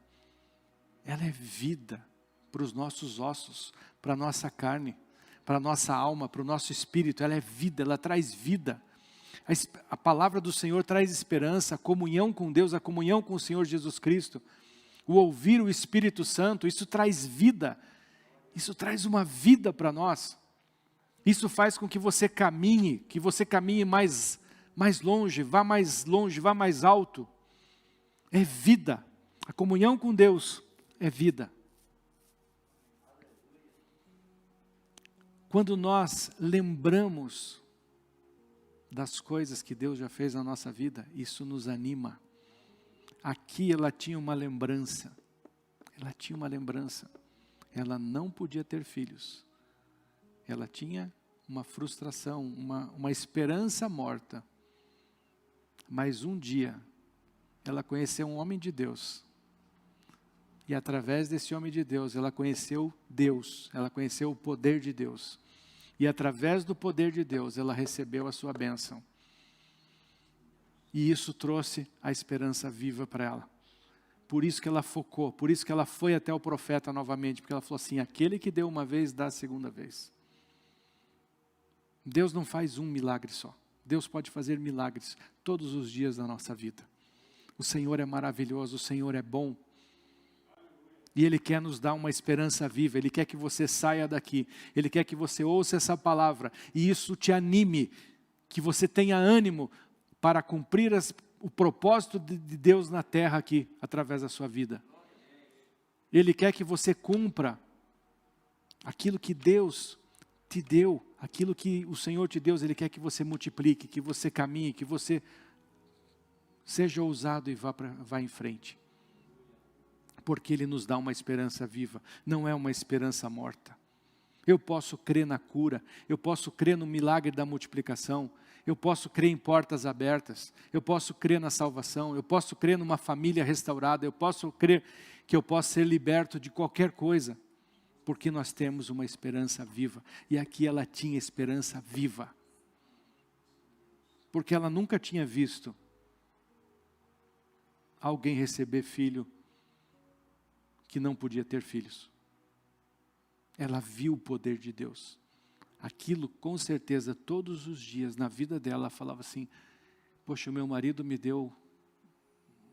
ela é vida para os nossos ossos, para a nossa carne, para a nossa alma, para o nosso espírito. Ela é vida, ela traz vida. A palavra do Senhor traz esperança, a comunhão com Deus, a comunhão com o Senhor Jesus Cristo. O ouvir o Espírito Santo, isso traz vida. Isso traz uma vida para nós. Isso faz com que você caminhe mais longe, vá mais alto. É vida. A comunhão com Deus é vida. Quando nós lembramos das coisas que Deus já fez na nossa vida, isso nos anima. Aqui ela tinha uma lembrança. Ela não podia ter filhos. Ela tinha uma frustração, uma esperança morta. Mas um dia, ela conheceu um homem de Deus. E através desse homem de Deus, ela conheceu Deus. Ela conheceu o poder de Deus. E através do poder de Deus, ela recebeu a sua bênção. E isso trouxe a esperança viva para ela. Por isso que ela focou, por isso que ela foi até o profeta novamente, porque ela falou assim, aquele que deu uma vez, dá a segunda vez. Deus não faz um milagre só. Deus pode fazer milagres todos os dias da nossa vida. O Senhor é maravilhoso, o Senhor é bom. E Ele quer nos dar uma esperança viva, Ele quer que você saia daqui, Ele quer que você ouça essa palavra, e isso te anime, que você tenha ânimo para cumprir o propósito de Deus na terra aqui, através da sua vida. Ele quer que você cumpra aquilo que Deus te deu, aquilo que o Senhor te deu, Ele quer que você multiplique, que você caminhe, que você seja ousado e vá em frente. Porque Ele nos dá uma esperança viva, não é uma esperança morta. Eu posso crer na cura, eu posso crer no milagre da multiplicação, eu posso crer em portas abertas, eu posso crer na salvação, eu posso crer numa família restaurada, eu posso crer que eu posso ser liberto de qualquer coisa, porque nós temos uma esperança viva. E aqui ela tinha esperança viva, porque ela nunca tinha visto alguém receber filho que não podia ter filhos. Ela viu o poder de Deus. Aquilo, com certeza, todos os dias, na vida dela, ela falava assim, poxa, o meu marido me deu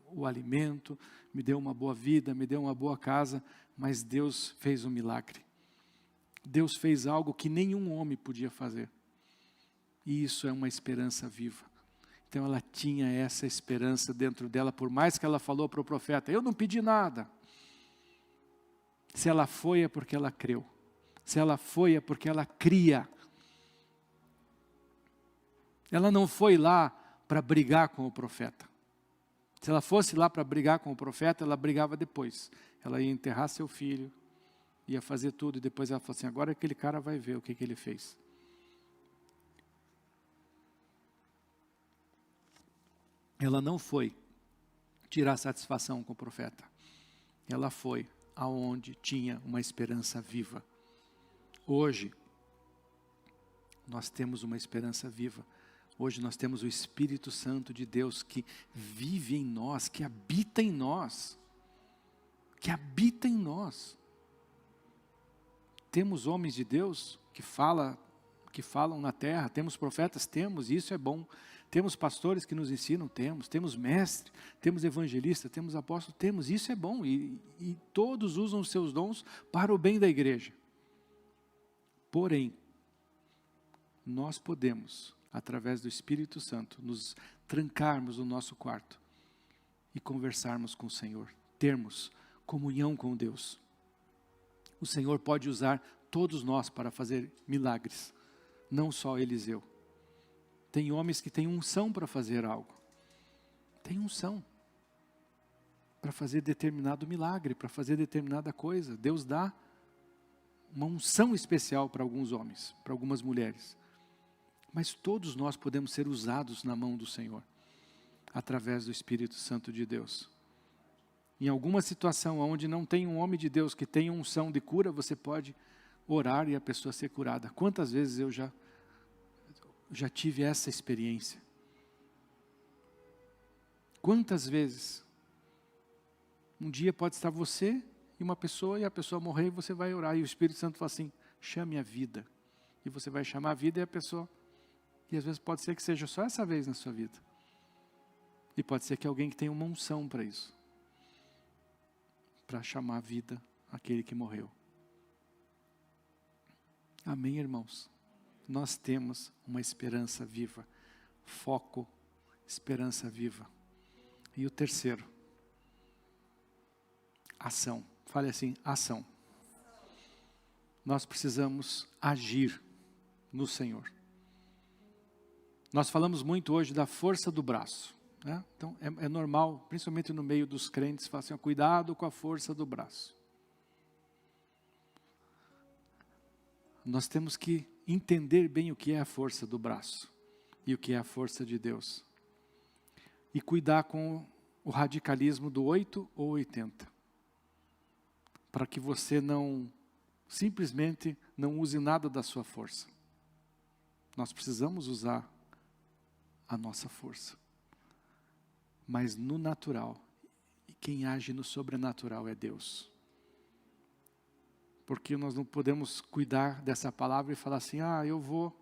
o alimento, me deu uma boa vida, me deu uma boa casa, mas Deus fez um milagre. Deus fez algo que nenhum homem podia fazer. E isso é uma esperança viva. Então ela tinha essa esperança dentro dela, por mais que ela falou para o profeta, eu não pedi nada. Se ela foi é porque ela creu. Se ela foi é porque ela cria. Ela não foi lá para brigar com o profeta. Se ela fosse lá para brigar com o profeta, ela brigava depois. Ela ia enterrar seu filho, ia fazer tudo, e depois ela falou assim, agora aquele cara vai ver o que ele fez. Ela não foi tirar satisfação com o profeta. Ela foi aonde tinha uma esperança viva. Hoje, nós temos uma esperança viva. Hoje nós temos o Espírito Santo de Deus que vive em nós, que habita em nós. Que habita em nós. Temos homens de Deus que falam na terra, temos profetas, temos, e isso é bom. Temos pastores que nos ensinam, temos mestres, temos evangelistas, temos apóstolos, temos, isso é bom, e todos usam os seus dons para o bem da igreja. Porém, nós podemos, através do Espírito Santo, nos trancarmos no nosso quarto e conversarmos com o Senhor, termos comunhão com Deus. O Senhor pode usar todos nós para fazer milagres, não só Eliseu. Tem homens que têm unção para fazer algo. Tem unção para fazer determinado milagre, para fazer determinada coisa. Deus dá uma unção especial para alguns homens, para algumas mulheres. Mas todos nós podemos ser usados na mão do Senhor, através do Espírito Santo de Deus. Em alguma situação onde não tem um homem de Deus que tenha unção de cura, você pode orar e a pessoa ser curada. Quantas vezes eu já tive essa experiência? Quantas vezes? Um dia pode estar você e uma pessoa, e a pessoa morrer, e você vai orar, e o Espírito Santo fala assim, chame a vida. E você vai chamar a vida e a pessoa, e às vezes pode ser que seja só essa vez na sua vida. E pode ser que alguém que tenha uma unção para isso. Para chamar a vida aquele que morreu. Amém, irmãos? Nós temos uma esperança viva. Foco, esperança viva. E o terceiro, ação. Fale assim, ação. Nós precisamos agir no Senhor. Nós falamos muito hoje da força do braço. Né? Então é normal, principalmente no meio dos crentes, falar assim, cuidado com a força do braço. Nós temos que entender bem o que é a força do braço e o que é a força de Deus. E cuidar com o radicalismo do 8 ou 80. Para que você simplesmente não use nada da sua força. Nós precisamos usar a nossa força. Mas no natural, e quem age no sobrenatural é Deus. Porque nós não podemos cuidar dessa palavra e falar assim, eu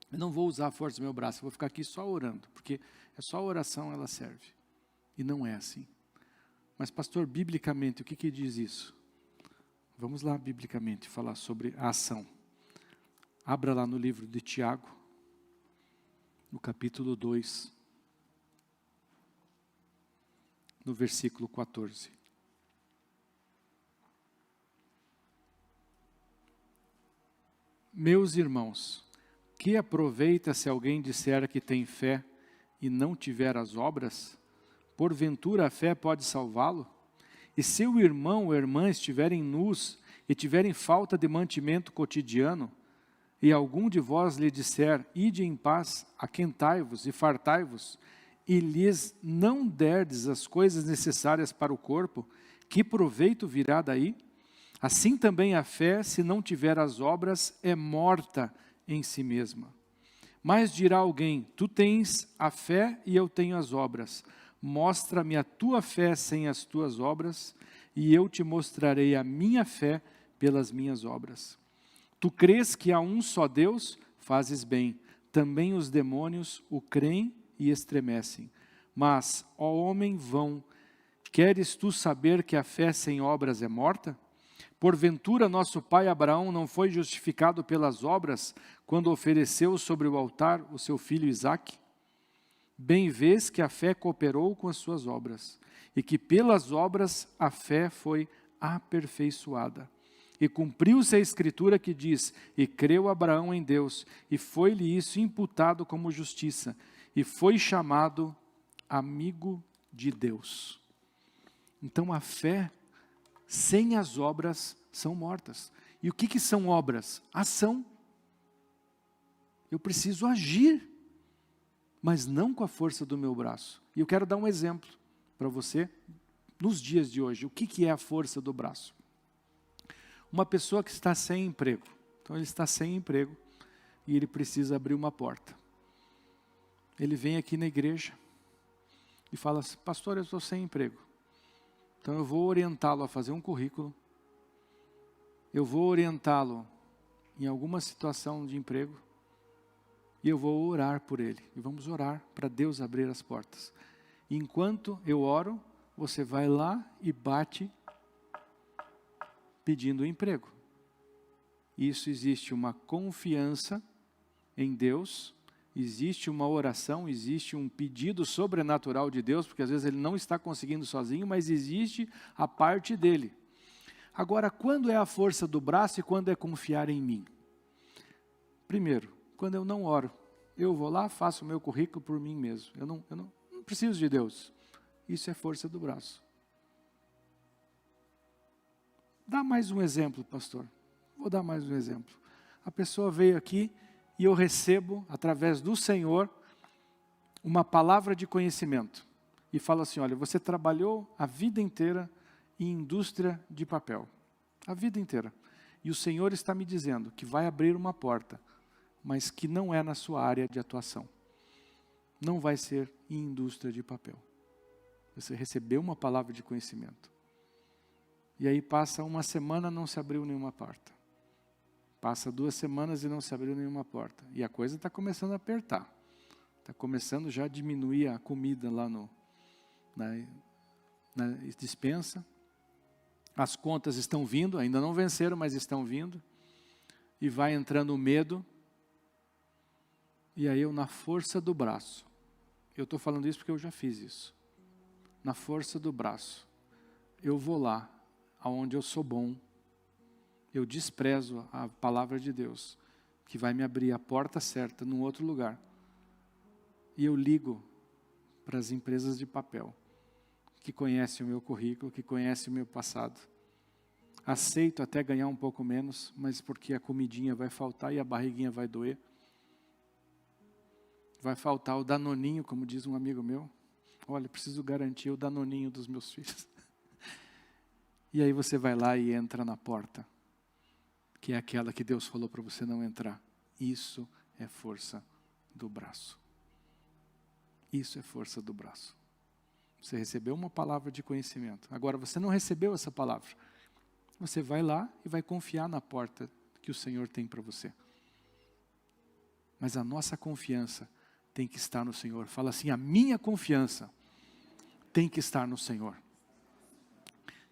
não vou usar a força do meu braço, eu vou ficar aqui só orando, porque é só a oração ela serve. E não é assim. Mas pastor, biblicamente, o que diz isso? Vamos lá, biblicamente, falar sobre a ação. Abra lá no livro de Tiago, no capítulo 2, no versículo 14. Meus irmãos, que aproveita se alguém disser que tem fé e não tiver as obras? Porventura a fé pode salvá-lo? E se o irmão ou a irmã estiverem nus e tiverem falta de mantimento cotidiano, e algum de vós lhe disser, ide em paz, aquentai-vos e fartai-vos, e lhes não derdes as coisas necessárias para o corpo, que proveito virá daí? Assim também a fé, se não tiver as obras, é morta em si mesma. Mas dirá alguém, tu tens a fé e eu tenho as obras. Mostra-me a tua fé sem as tuas obras, e eu te mostrarei a minha fé pelas minhas obras. Tu crês que há um só Deus? Fazes bem. Também os demônios o creem e estremecem. Mas, ó homem vão, queres tu saber que a fé sem obras é morta? Porventura nosso pai Abraão não foi justificado pelas obras, quando ofereceu sobre o altar o seu filho Isaque? Bem vês que a fé cooperou com as suas obras, e que pelas obras a fé foi aperfeiçoada. E cumpriu-se a escritura que diz, e creu Abraão em Deus, e foi-lhe isso imputado como justiça, e foi chamado amigo de Deus. Então a fé sem as obras são mortas. E o que são obras? Ação. Eu preciso agir, mas não com a força do meu braço. E eu quero dar um exemplo para você, nos dias de hoje. O que é a força do braço? Uma pessoa que está sem emprego. Então ele está sem emprego e ele precisa abrir uma porta. Ele vem aqui na igreja e fala assim, pastor, eu estou sem emprego. Então eu vou orientá-lo a fazer um currículo, eu vou orientá-lo em alguma situação de emprego, e eu vou orar por ele. E vamos orar para Deus abrir as portas. E enquanto eu oro, você vai lá e bate pedindo emprego. Isso existe uma confiança em Deus, existe uma oração, existe um pedido sobrenatural de Deus, porque às vezes ele não está conseguindo sozinho, mas existe a parte dele. Agora, quando é a força do braço e quando é confiar em mim? Primeiro, quando eu não oro, eu vou lá, faço o meu currículo por mim mesmo. Eu não preciso de Deus. Isso é força do braço. Dá mais um exemplo, pastor. Vou dar mais um exemplo. A pessoa veio aqui e eu recebo, através do Senhor, uma palavra de conhecimento. E fala assim, olha, você trabalhou a vida inteira em indústria de papel. A vida inteira. E o Senhor está me dizendo que vai abrir uma porta, mas que não é na sua área de atuação. Não vai ser em indústria de papel. Você recebeu uma palavra de conhecimento. E aí passa uma semana, não se abriu nenhuma porta. Passa 2 semanas e não se abriu nenhuma porta. E a coisa está começando a apertar. Está começando já a diminuir a comida lá na despensa. As contas estão vindo, ainda não venceram, mas estão vindo. E vai entrando o medo. E aí eu, na força do braço, eu estou falando isso porque eu já fiz isso. Na força do braço, eu vou lá, aonde eu sou bom. Eu desprezo a palavra de Deus, que vai me abrir a porta certa num outro lugar. E eu ligo para as empresas de papel, que conhecem o meu currículo, que conhecem o meu passado. Aceito até ganhar um pouco menos, mas porque a comidinha vai faltar e a barriguinha vai doer. Vai faltar o danoninho, como diz um amigo meu. Olha, preciso garantir o danoninho dos meus filhos. E aí você vai lá e entra na porta, que é aquela que Deus falou para você não entrar. Isso é força do braço. Isso é força do braço. Você recebeu uma palavra de conhecimento. Agora você não recebeu essa palavra. Você vai lá e vai confiar na porta que o Senhor tem para você. Mas a nossa confiança tem que estar no Senhor. Fala assim, a minha confiança tem que estar no Senhor.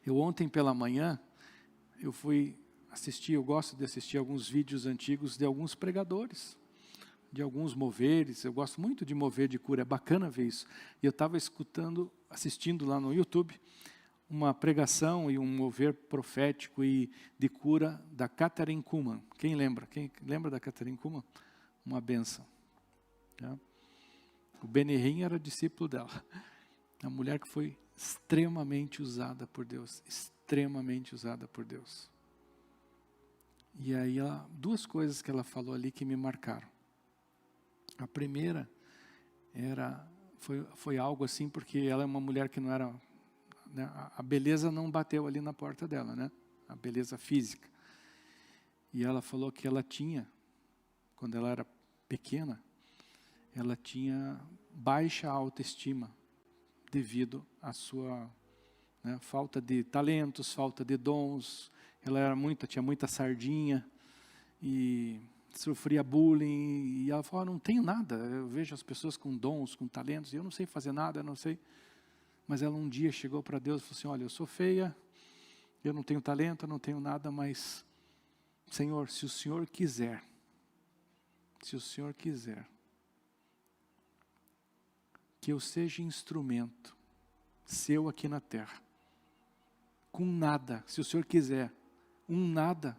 Eu ontem pela manhã, eu fui assistir, eu gosto de assistir alguns vídeos antigos de alguns pregadores, de alguns moveres. Eu gosto muito de mover de cura, é bacana ver isso. E eu estava assistindo lá no YouTube, uma pregação e um mover profético e de cura da Kathryn Kuhlman. Quem lembra? Quem lembra da Kathryn Kuhlman? Uma benção. O Benny Hinn era discípulo dela. Uma mulher que foi extremamente usada por Deus. Extremamente usada por Deus. E aí, 2 coisas que ela falou ali que me marcaram. A primeira foi algo assim, porque ela é uma mulher que não era... Né, a beleza não bateu ali na porta dela, né? A beleza física. E ela falou que ela tinha, quando ela era pequena, ela tinha baixa autoestima devido à sua falta de talentos, falta de dons. Ela tinha muita sardinha e sofria bullying. E ela falou, não tenho nada, eu vejo as pessoas com dons, com talentos, e eu não sei fazer nada, eu não sei. Mas ela um dia chegou para Deus e falou assim, olha, eu sou feia, eu não tenho talento, eu não tenho nada, mas, Senhor, se o Senhor quiser, que eu seja instrumento seu aqui na terra, com nada, se o Senhor quiser, nada,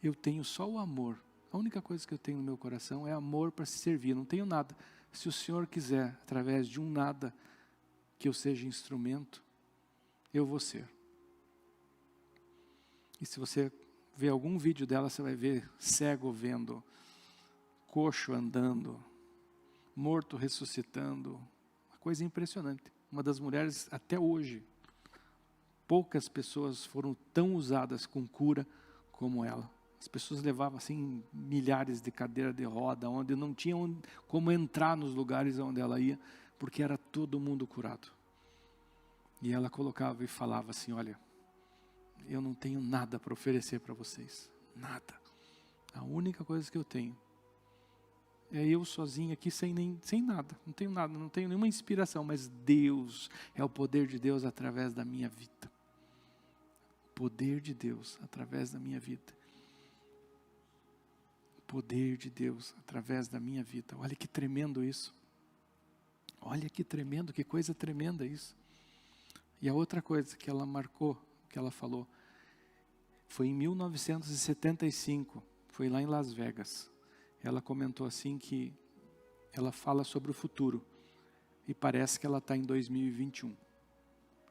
eu tenho só o amor. A única coisa que eu tenho no meu coração é amor para se servir, não tenho nada. Se o Senhor quiser, através de nada, que eu seja instrumento, eu vou ser. E se você ver algum vídeo dela, você vai ver cego vendo, coxo andando, morto ressuscitando, uma coisa impressionante. Uma das mulheres, até hoje, poucas pessoas foram tão usadas com cura como ela. As pessoas levavam assim milhares de cadeiras de roda, onde não tinham como entrar nos lugares onde ela ia, porque era todo mundo curado. E ela colocava e falava assim, olha, eu não tenho nada para oferecer para vocês, nada. A única coisa que eu tenho é eu sozinho aqui sem nada, não tenho nenhuma inspiração, mas Deus, é o poder de Deus através da minha vida. O poder de Deus através da minha vida. O poder de Deus através da minha vida. Olha que tremendo isso. Olha que tremendo, que coisa tremenda isso. E a outra coisa que ela marcou, que ela falou, foi em 1975, foi lá em Las Vegas. Ela comentou assim que ela fala sobre o futuro e parece que ela está em 2021.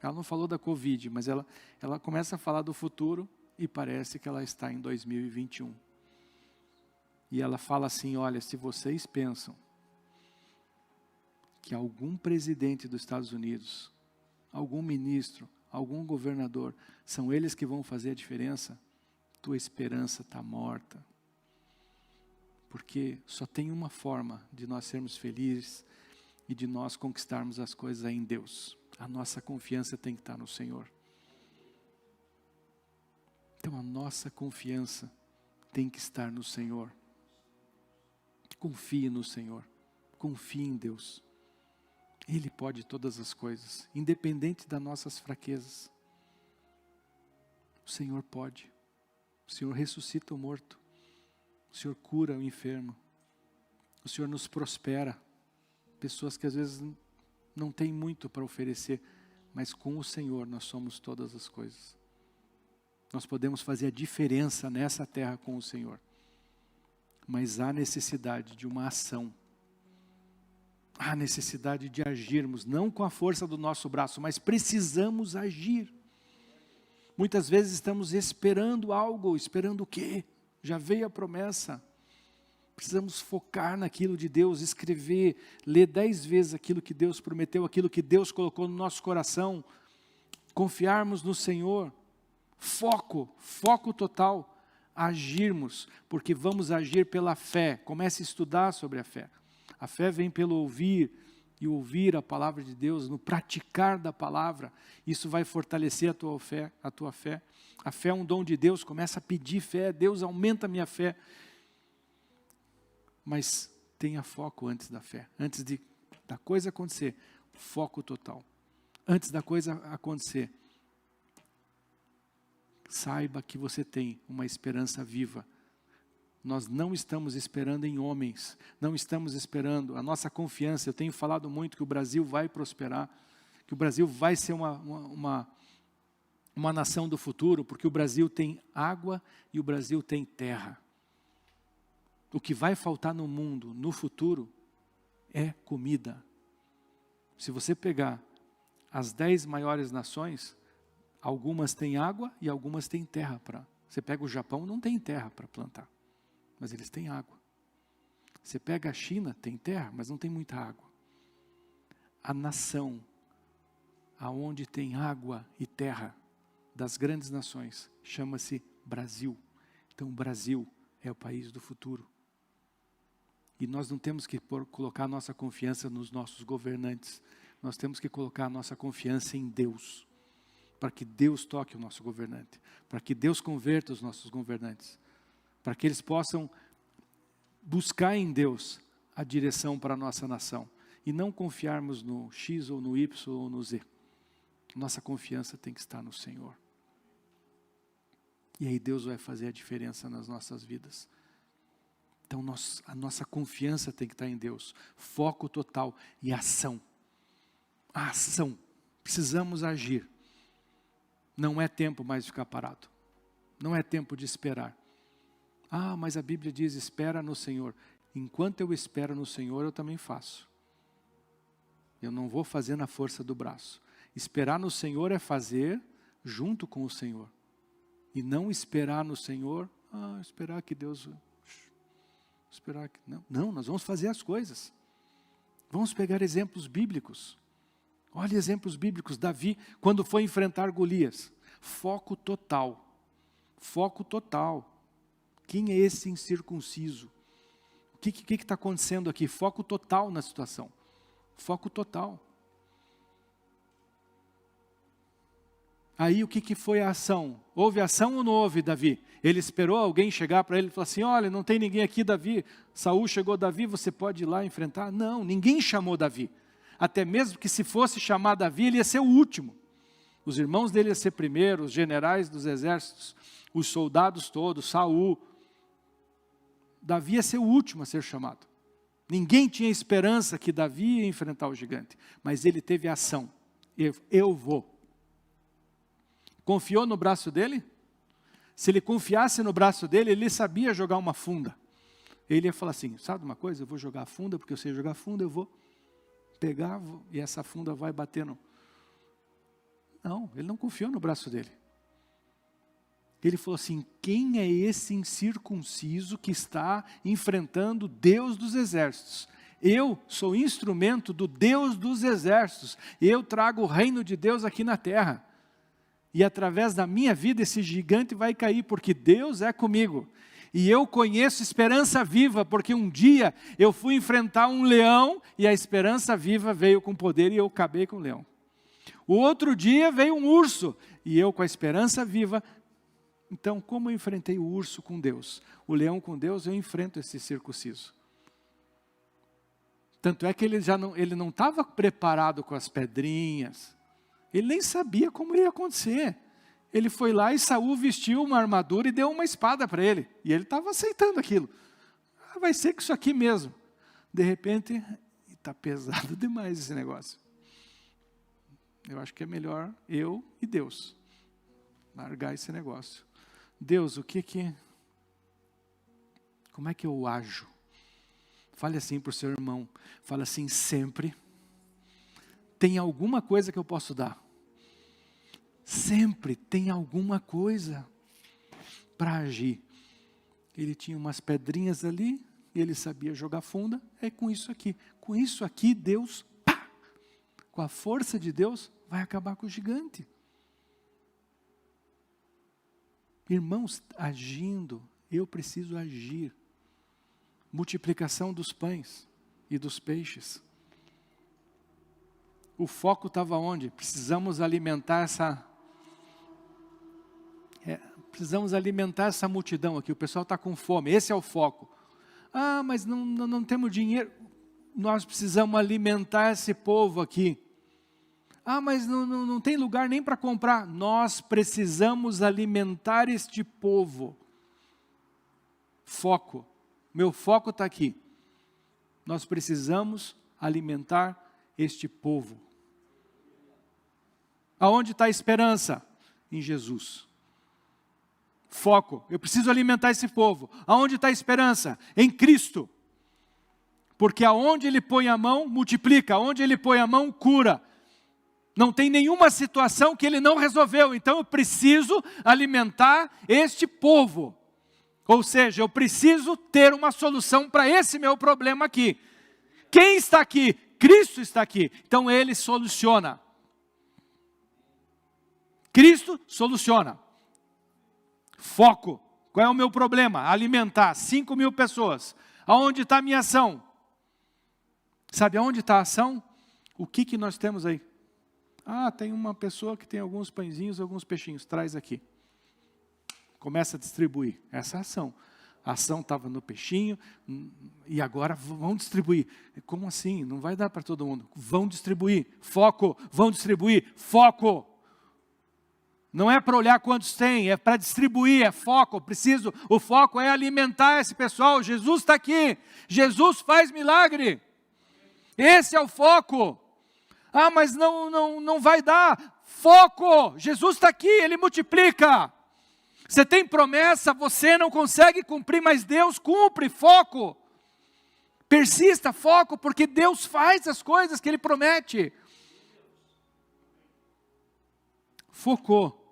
Ela não falou da Covid, mas ela começa a falar do futuro e parece que ela está em 2021. E ela fala assim, olha, se vocês pensam que algum presidente dos Estados Unidos, algum ministro, algum governador, são eles que vão fazer a diferença, tua esperança está morta. Porque só tem uma forma de nós sermos felizes e de nós conquistarmos as coisas em Deus. A nossa confiança tem que estar no Senhor. Então a nossa confiança tem que estar no Senhor. Confie no Senhor, confie em Deus. Ele pode todas as coisas, independente das nossas fraquezas. O Senhor pode. O Senhor ressuscita o morto. O Senhor cura o enfermo. O Senhor nos prospera. Pessoas que às vezes não têm muito para oferecer, mas com o Senhor nós somos todas as coisas. Nós podemos fazer a diferença nessa terra com o Senhor. Mas há necessidade de uma ação. Há necessidade de agirmos, não com a força do nosso braço, mas precisamos agir. Muitas vezes estamos esperando algo, esperando o quê? Já veio a promessa. Precisamos focar naquilo de Deus, escrever, ler 10 vezes aquilo que Deus prometeu, aquilo que Deus colocou no nosso coração. Confiarmos no Senhor. Foco total. Agirmos, porque vamos agir pela fé. Comece a estudar sobre a fé. A fé vem pelo ouvir, e ouvir a palavra de Deus, no praticar da palavra. Isso vai fortalecer a tua fé. A fé é um dom de Deus, começa a pedir fé. Deus, aumenta a minha fé. Mas tenha foco antes da fé. Antes da coisa acontecer, foco total. Antes da coisa acontecer, saiba que você tem uma esperança viva. Nós não estamos esperando em homens, não estamos esperando, a nossa confiança, eu tenho falado muito que o Brasil vai prosperar, que o Brasil vai ser uma nação do futuro, porque o Brasil tem água e o Brasil tem terra. O que vai faltar no mundo, no futuro, é comida. Se você pegar as 10 maiores nações, algumas têm água e algumas têm terra para. Você pega o Japão, não tem terra para plantar, mas eles têm água. Você pega a China, tem terra, mas não tem muita água. A nação aonde tem água e terra das grandes nações chama-se Brasil. Então o Brasil é o país do futuro. E nós não temos que colocar nossa confiança nos nossos governantes. Nós temos que colocar a nossa confiança em Deus. Para que Deus toque o nosso governante. Para que Deus converta os nossos governantes. Para que eles possam buscar em Deus a direção para a nossa nação. E não confiarmos no X ou no Y ou no Z. Nossa confiança tem que estar no Senhor. E aí Deus vai fazer a diferença nas nossas vidas. Então a nossa confiança tem que estar em Deus. Foco total e ação. A ação. Precisamos agir. Não é tempo mais de ficar parado. Não é tempo de esperar. Ah, mas a Bíblia diz, espera no Senhor. Enquanto eu espero no Senhor, eu também faço. Eu não vou fazer na força do braço. Esperar no Senhor é fazer junto com o Senhor. E não esperar no Senhor, esperar que Deus... Esperar que... Não, nós vamos fazer as coisas. Vamos pegar exemplos bíblicos. Olha exemplos bíblicos. Davi, quando foi enfrentar Golias. Foco total. Foco total. Quem é esse incircunciso? O que está acontecendo aqui? Foco total na situação. Foco total. Aí o que foi a ação? Houve ação ou não houve, Davi? Ele esperou alguém chegar para ele e falar assim, olha, não tem ninguém aqui, Davi. Saul chegou, Davi, você pode ir lá enfrentar? Não, ninguém chamou Davi. Até mesmo que se fosse chamar Davi, ele ia ser o último. Os irmãos dele iam ser primeiro, os generais dos exércitos, os soldados todos, Saul. Davi ia ser o último a ser chamado. Ninguém tinha esperança que Davi ia enfrentar o gigante. Mas ele teve ação. Eu vou. Confiou no braço dele? Se ele confiasse no braço dele, ele sabia jogar uma funda. Ele ia falar assim, sabe uma coisa? Eu vou jogar a funda, porque eu sei jogar funda, eu vou pegar e essa funda vai bater no... Não, ele não confiou no braço dele. Ele falou assim, quem é esse incircunciso que está enfrentando Deus dos exércitos? Eu sou instrumento do Deus dos exércitos. Eu trago o reino de Deus aqui na terra. E através da minha vida esse gigante vai cair, porque Deus é comigo. E eu conheço esperança viva, porque um dia eu fui enfrentar um leão e a esperança viva veio com poder e eu acabei com o leão. O outro dia veio um urso e eu com a esperança viva Então, como eu enfrentei o urso com Deus, o leão com Deus, eu enfrento esse circunciso. Tanto é que ele não estava preparado com as pedrinhas. Ele nem sabia como ia acontecer. Ele foi lá e Saul vestiu uma armadura e deu uma espada para ele. E ele estava aceitando aquilo. Vai ser que isso aqui mesmo. De repente, está pesado demais esse negócio. Eu acho que é melhor eu e Deus largar esse negócio. Deus, como é que eu ajo? Fale assim para o seu irmão. Fale assim, sempre tem alguma coisa que eu posso dar. Sempre tem alguma coisa para agir. Ele tinha umas pedrinhas ali, ele sabia jogar funda, é com isso aqui. Com isso aqui, Deus, pá, com a força de Deus, vai acabar com o gigante. Irmãos, agindo, eu preciso agir. Multiplicação dos pães e dos peixes. O foco estava onde? Precisamos alimentar essa multidão aqui. O pessoal está com fome, esse é o foco. Ah, mas não temos dinheiro. Nós precisamos alimentar esse povo aqui. Ah, mas não tem lugar nem para comprar. Nós precisamos alimentar este povo. Foco. Meu foco está aqui. Nós precisamos alimentar este povo. Aonde está a esperança? Em Jesus. Foco. Eu preciso alimentar esse povo. Aonde está a esperança? Em Cristo. Porque aonde Ele põe a mão, multiplica. Aonde Ele põe a mão, cura. Não tem nenhuma situação que Ele não resolveu. Então eu preciso alimentar este povo. Ou seja, eu preciso ter uma solução para esse meu problema aqui. Quem está aqui? Cristo está aqui. Então Ele soluciona. Cristo soluciona. Foco. Qual é o meu problema? Alimentar 5.000 pessoas. Aonde está a minha ação? Sabe aonde está a ação? O que nós temos aí? Ah, tem uma pessoa que tem alguns pãezinhos, alguns peixinhos. Traz aqui. Começa a distribuir. Essa é a ação. A ação estava no peixinho e agora vão distribuir. Como assim? Não vai dar para todo mundo. Vão distribuir. Foco. Vão distribuir. Foco. Não é para olhar quantos tem, é para distribuir, é foco. O foco é alimentar esse pessoal. Jesus está aqui. Jesus faz milagre. Esse é o foco. Ah, mas não vai dar. Foco. Jesus está aqui, Ele multiplica. Você tem promessa, você não consegue cumprir, mas Deus cumpre. Foco. Persista, foco, porque Deus faz as coisas que Ele promete. Focou.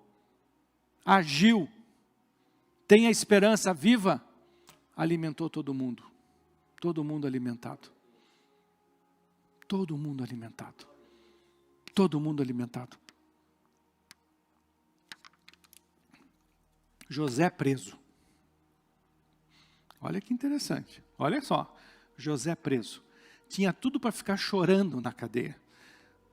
Agiu, tem a esperança viva, alimentou todo mundo alimentado, todo mundo alimentado, todo mundo alimentado. José preso, olha que interessante, olha só, José preso, tinha tudo para ficar chorando na cadeia.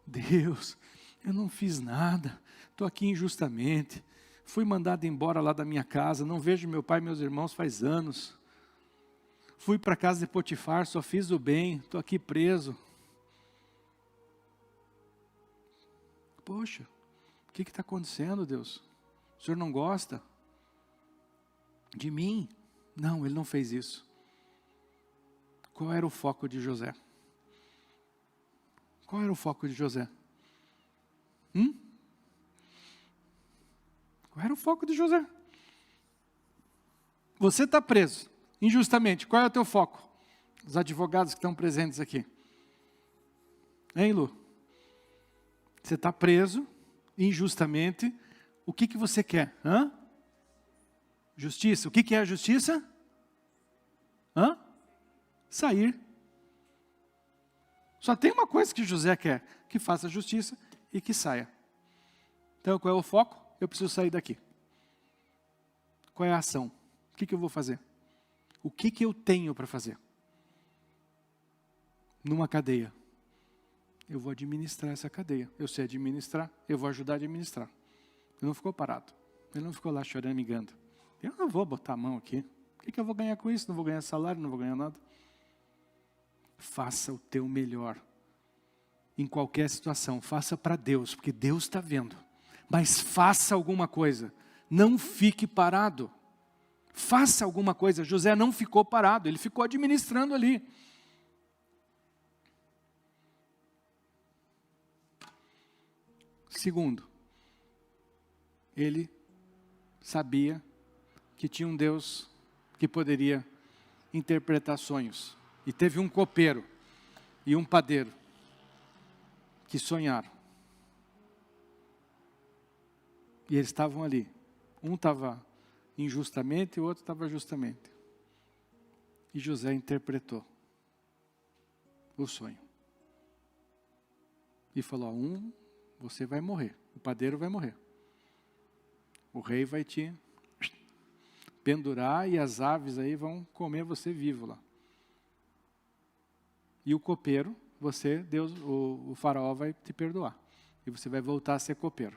Deus, eu não fiz nada, estou aqui injustamente. Fui mandado embora lá da minha casa, não vejo meu pai e meus irmãos faz anos. Fui para a casa de Potifar, só fiz o bem, estou aqui preso. Poxa, o que está acontecendo, Deus? O Senhor não gosta de mim? Não, Ele não fez isso. Qual era o foco de José? Qual era o foco de José? Qual era o foco de José? Você está preso, injustamente. Qual é o teu foco? Os advogados que estão presentes aqui. Hein, Lu? Você está preso, injustamente. O que você quer? Justiça. O que é a justiça? Sair. Só tem uma coisa que José quer, que faça justiça e que saia. Então, qual é o foco? Eu preciso sair daqui. Qual é a ação? O que eu vou fazer? O que eu tenho para fazer? Numa cadeia. Eu vou administrar essa cadeia. Eu sei administrar, eu vou ajudar a administrar. Ele não ficou parado. Ele não ficou lá choramingando. Eu não vou botar a mão aqui. O que eu vou ganhar com isso? Não vou ganhar salário, não vou ganhar nada. Faça o teu melhor. Em qualquer situação, faça para Deus, porque Deus está vendo. Mas faça alguma coisa. Não fique parado. Faça alguma coisa. José não ficou parado, ele ficou administrando ali. Segundo, ele sabia que tinha um Deus que poderia interpretar sonhos. E teve um copeiro e um padeiro que sonharam. E eles estavam ali. Um estava injustamente e o outro estava justamente. E José interpretou o sonho. E falou, você vai morrer, o padeiro vai morrer. O rei vai te pendurar e as aves aí vão comer você vivo lá. E o copeiro, o faraó vai te perdoar. E você vai voltar a ser copeiro.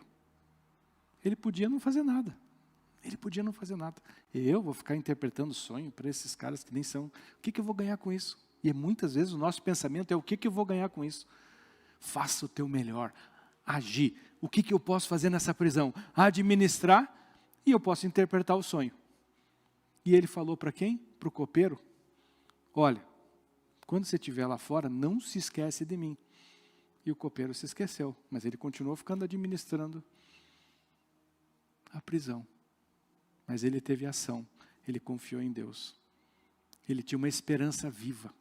Ele podia não fazer nada. Ele podia não fazer nada. E eu vou ficar interpretando sonho para esses caras que nem são. O que eu vou ganhar com isso? E muitas vezes o nosso pensamento é o que eu vou ganhar com isso? Faça o teu melhor. Agir. O que eu posso fazer nessa prisão? Administrar e eu posso interpretar o sonho. E ele falou para quem? Para o copeiro. Olha, quando você estiver lá fora, não se esquece de mim. E o copeiro se esqueceu, mas ele continuou ficando administrando a prisão. Mas ele teve ação, ele confiou em Deus. Ele tinha uma esperança viva.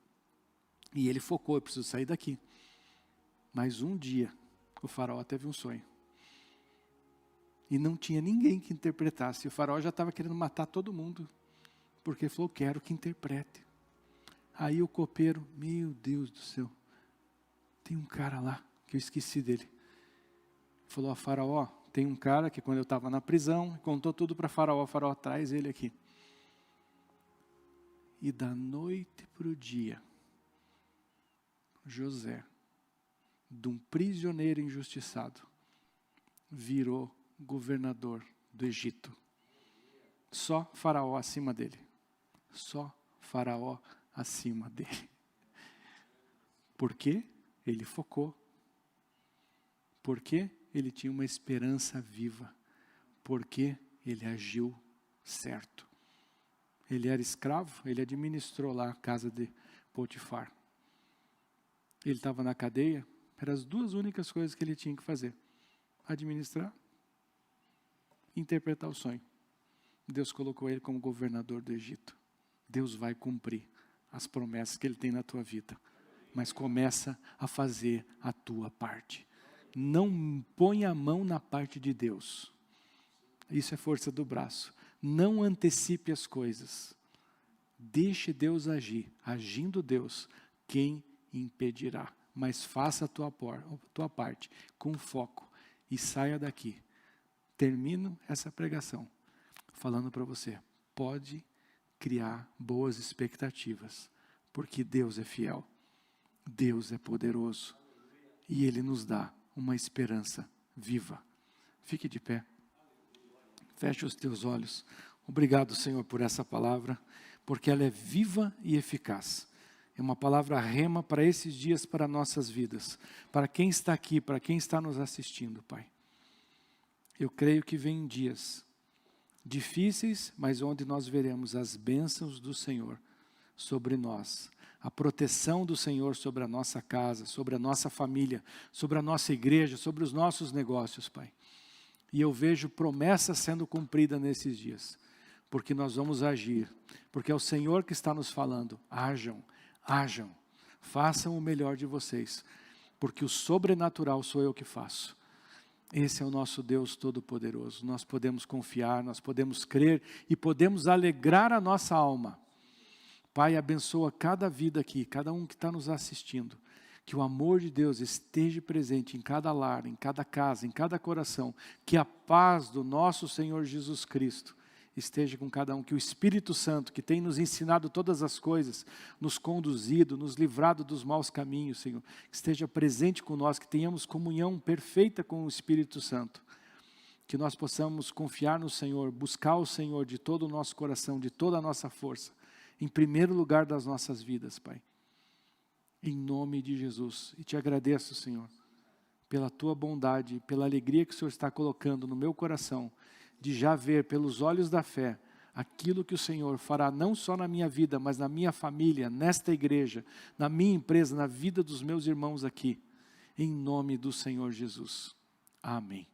E ele focou, eu preciso sair daqui. Mas um dia, o faraó teve um sonho. E não tinha ninguém que interpretasse. O faraó já estava querendo matar todo mundo. Porque ele falou, quero que interprete. Aí o copeiro, meu Deus do céu. Tem um cara lá, que eu esqueci dele. Falou a faraó, tem um cara que quando eu estava na prisão, contou tudo para faraó traz ele aqui. E da noite para o dia, José, de um prisioneiro injustiçado, virou governador do Egito. Só faraó acima dele. Só faraó acima dele. Por quê? Ele focou. Porque ele tinha uma esperança viva. Porque ele agiu certo. Ele era escravo, ele administrou lá a casa de Potifar. Ele estava na cadeia, eram as duas únicas coisas que ele tinha que fazer. Administrar, interpretar o sonho. Deus colocou ele como governador do Egito. Deus vai cumprir as promessas que Ele tem na tua vida. Mas começa a fazer a tua parte. Não põe a mão na parte de Deus. Isso é força do braço. Não antecipe as coisas. Deixe Deus agir. Agindo Deus, quem impedirá? Mas faça a tua parte com foco e saia daqui. Termino essa pregação falando para você, pode criar boas expectativas, porque Deus é fiel, Deus é poderoso e Ele nos dá uma esperança viva. Fique de pé, feche os teus olhos. Obrigado, Senhor, por essa palavra, porque ela é viva e eficaz. É uma palavra rema para esses dias, para nossas vidas, para quem está aqui, para quem está nos assistindo, Pai. Eu creio que vem dias difíceis, mas onde nós veremos as bênçãos do Senhor sobre nós, a proteção do Senhor sobre a nossa casa, sobre a nossa família, sobre a nossa igreja, sobre os nossos negócios, Pai. E eu vejo promessas sendo cumpridas nesses dias, porque nós vamos agir, porque é o Senhor que está nos falando, ajam, façam o melhor de vocês, porque o sobrenatural sou eu que faço. Esse é o nosso Deus Todo-Poderoso. Nós podemos confiar, nós podemos crer e podemos alegrar a nossa alma. Pai, abençoa cada vida aqui, cada um que está nos assistindo. Que o amor de Deus esteja presente em cada lar, em cada casa, em cada coração. Que a paz do nosso Senhor Jesus Cristo esteja com cada um. Que o Espírito Santo, que tem nos ensinado todas as coisas, nos conduzido, nos livrado dos maus caminhos, Senhor, que esteja presente conosco, que tenhamos comunhão perfeita com o Espírito Santo. que nós possamos confiar no Senhor, buscar o Senhor de todo o nosso coração, de toda a nossa força, em primeiro lugar das nossas vidas, Pai. Em nome de Jesus. E te agradeço, Senhor, pela tua bondade, pela alegria que o Senhor está colocando no meu coração, de já ver pelos olhos da fé, aquilo que o Senhor fará não só na minha vida, mas na minha família, nesta igreja, na minha empresa, na vida dos meus irmãos aqui. Em nome do Senhor Jesus. Amém.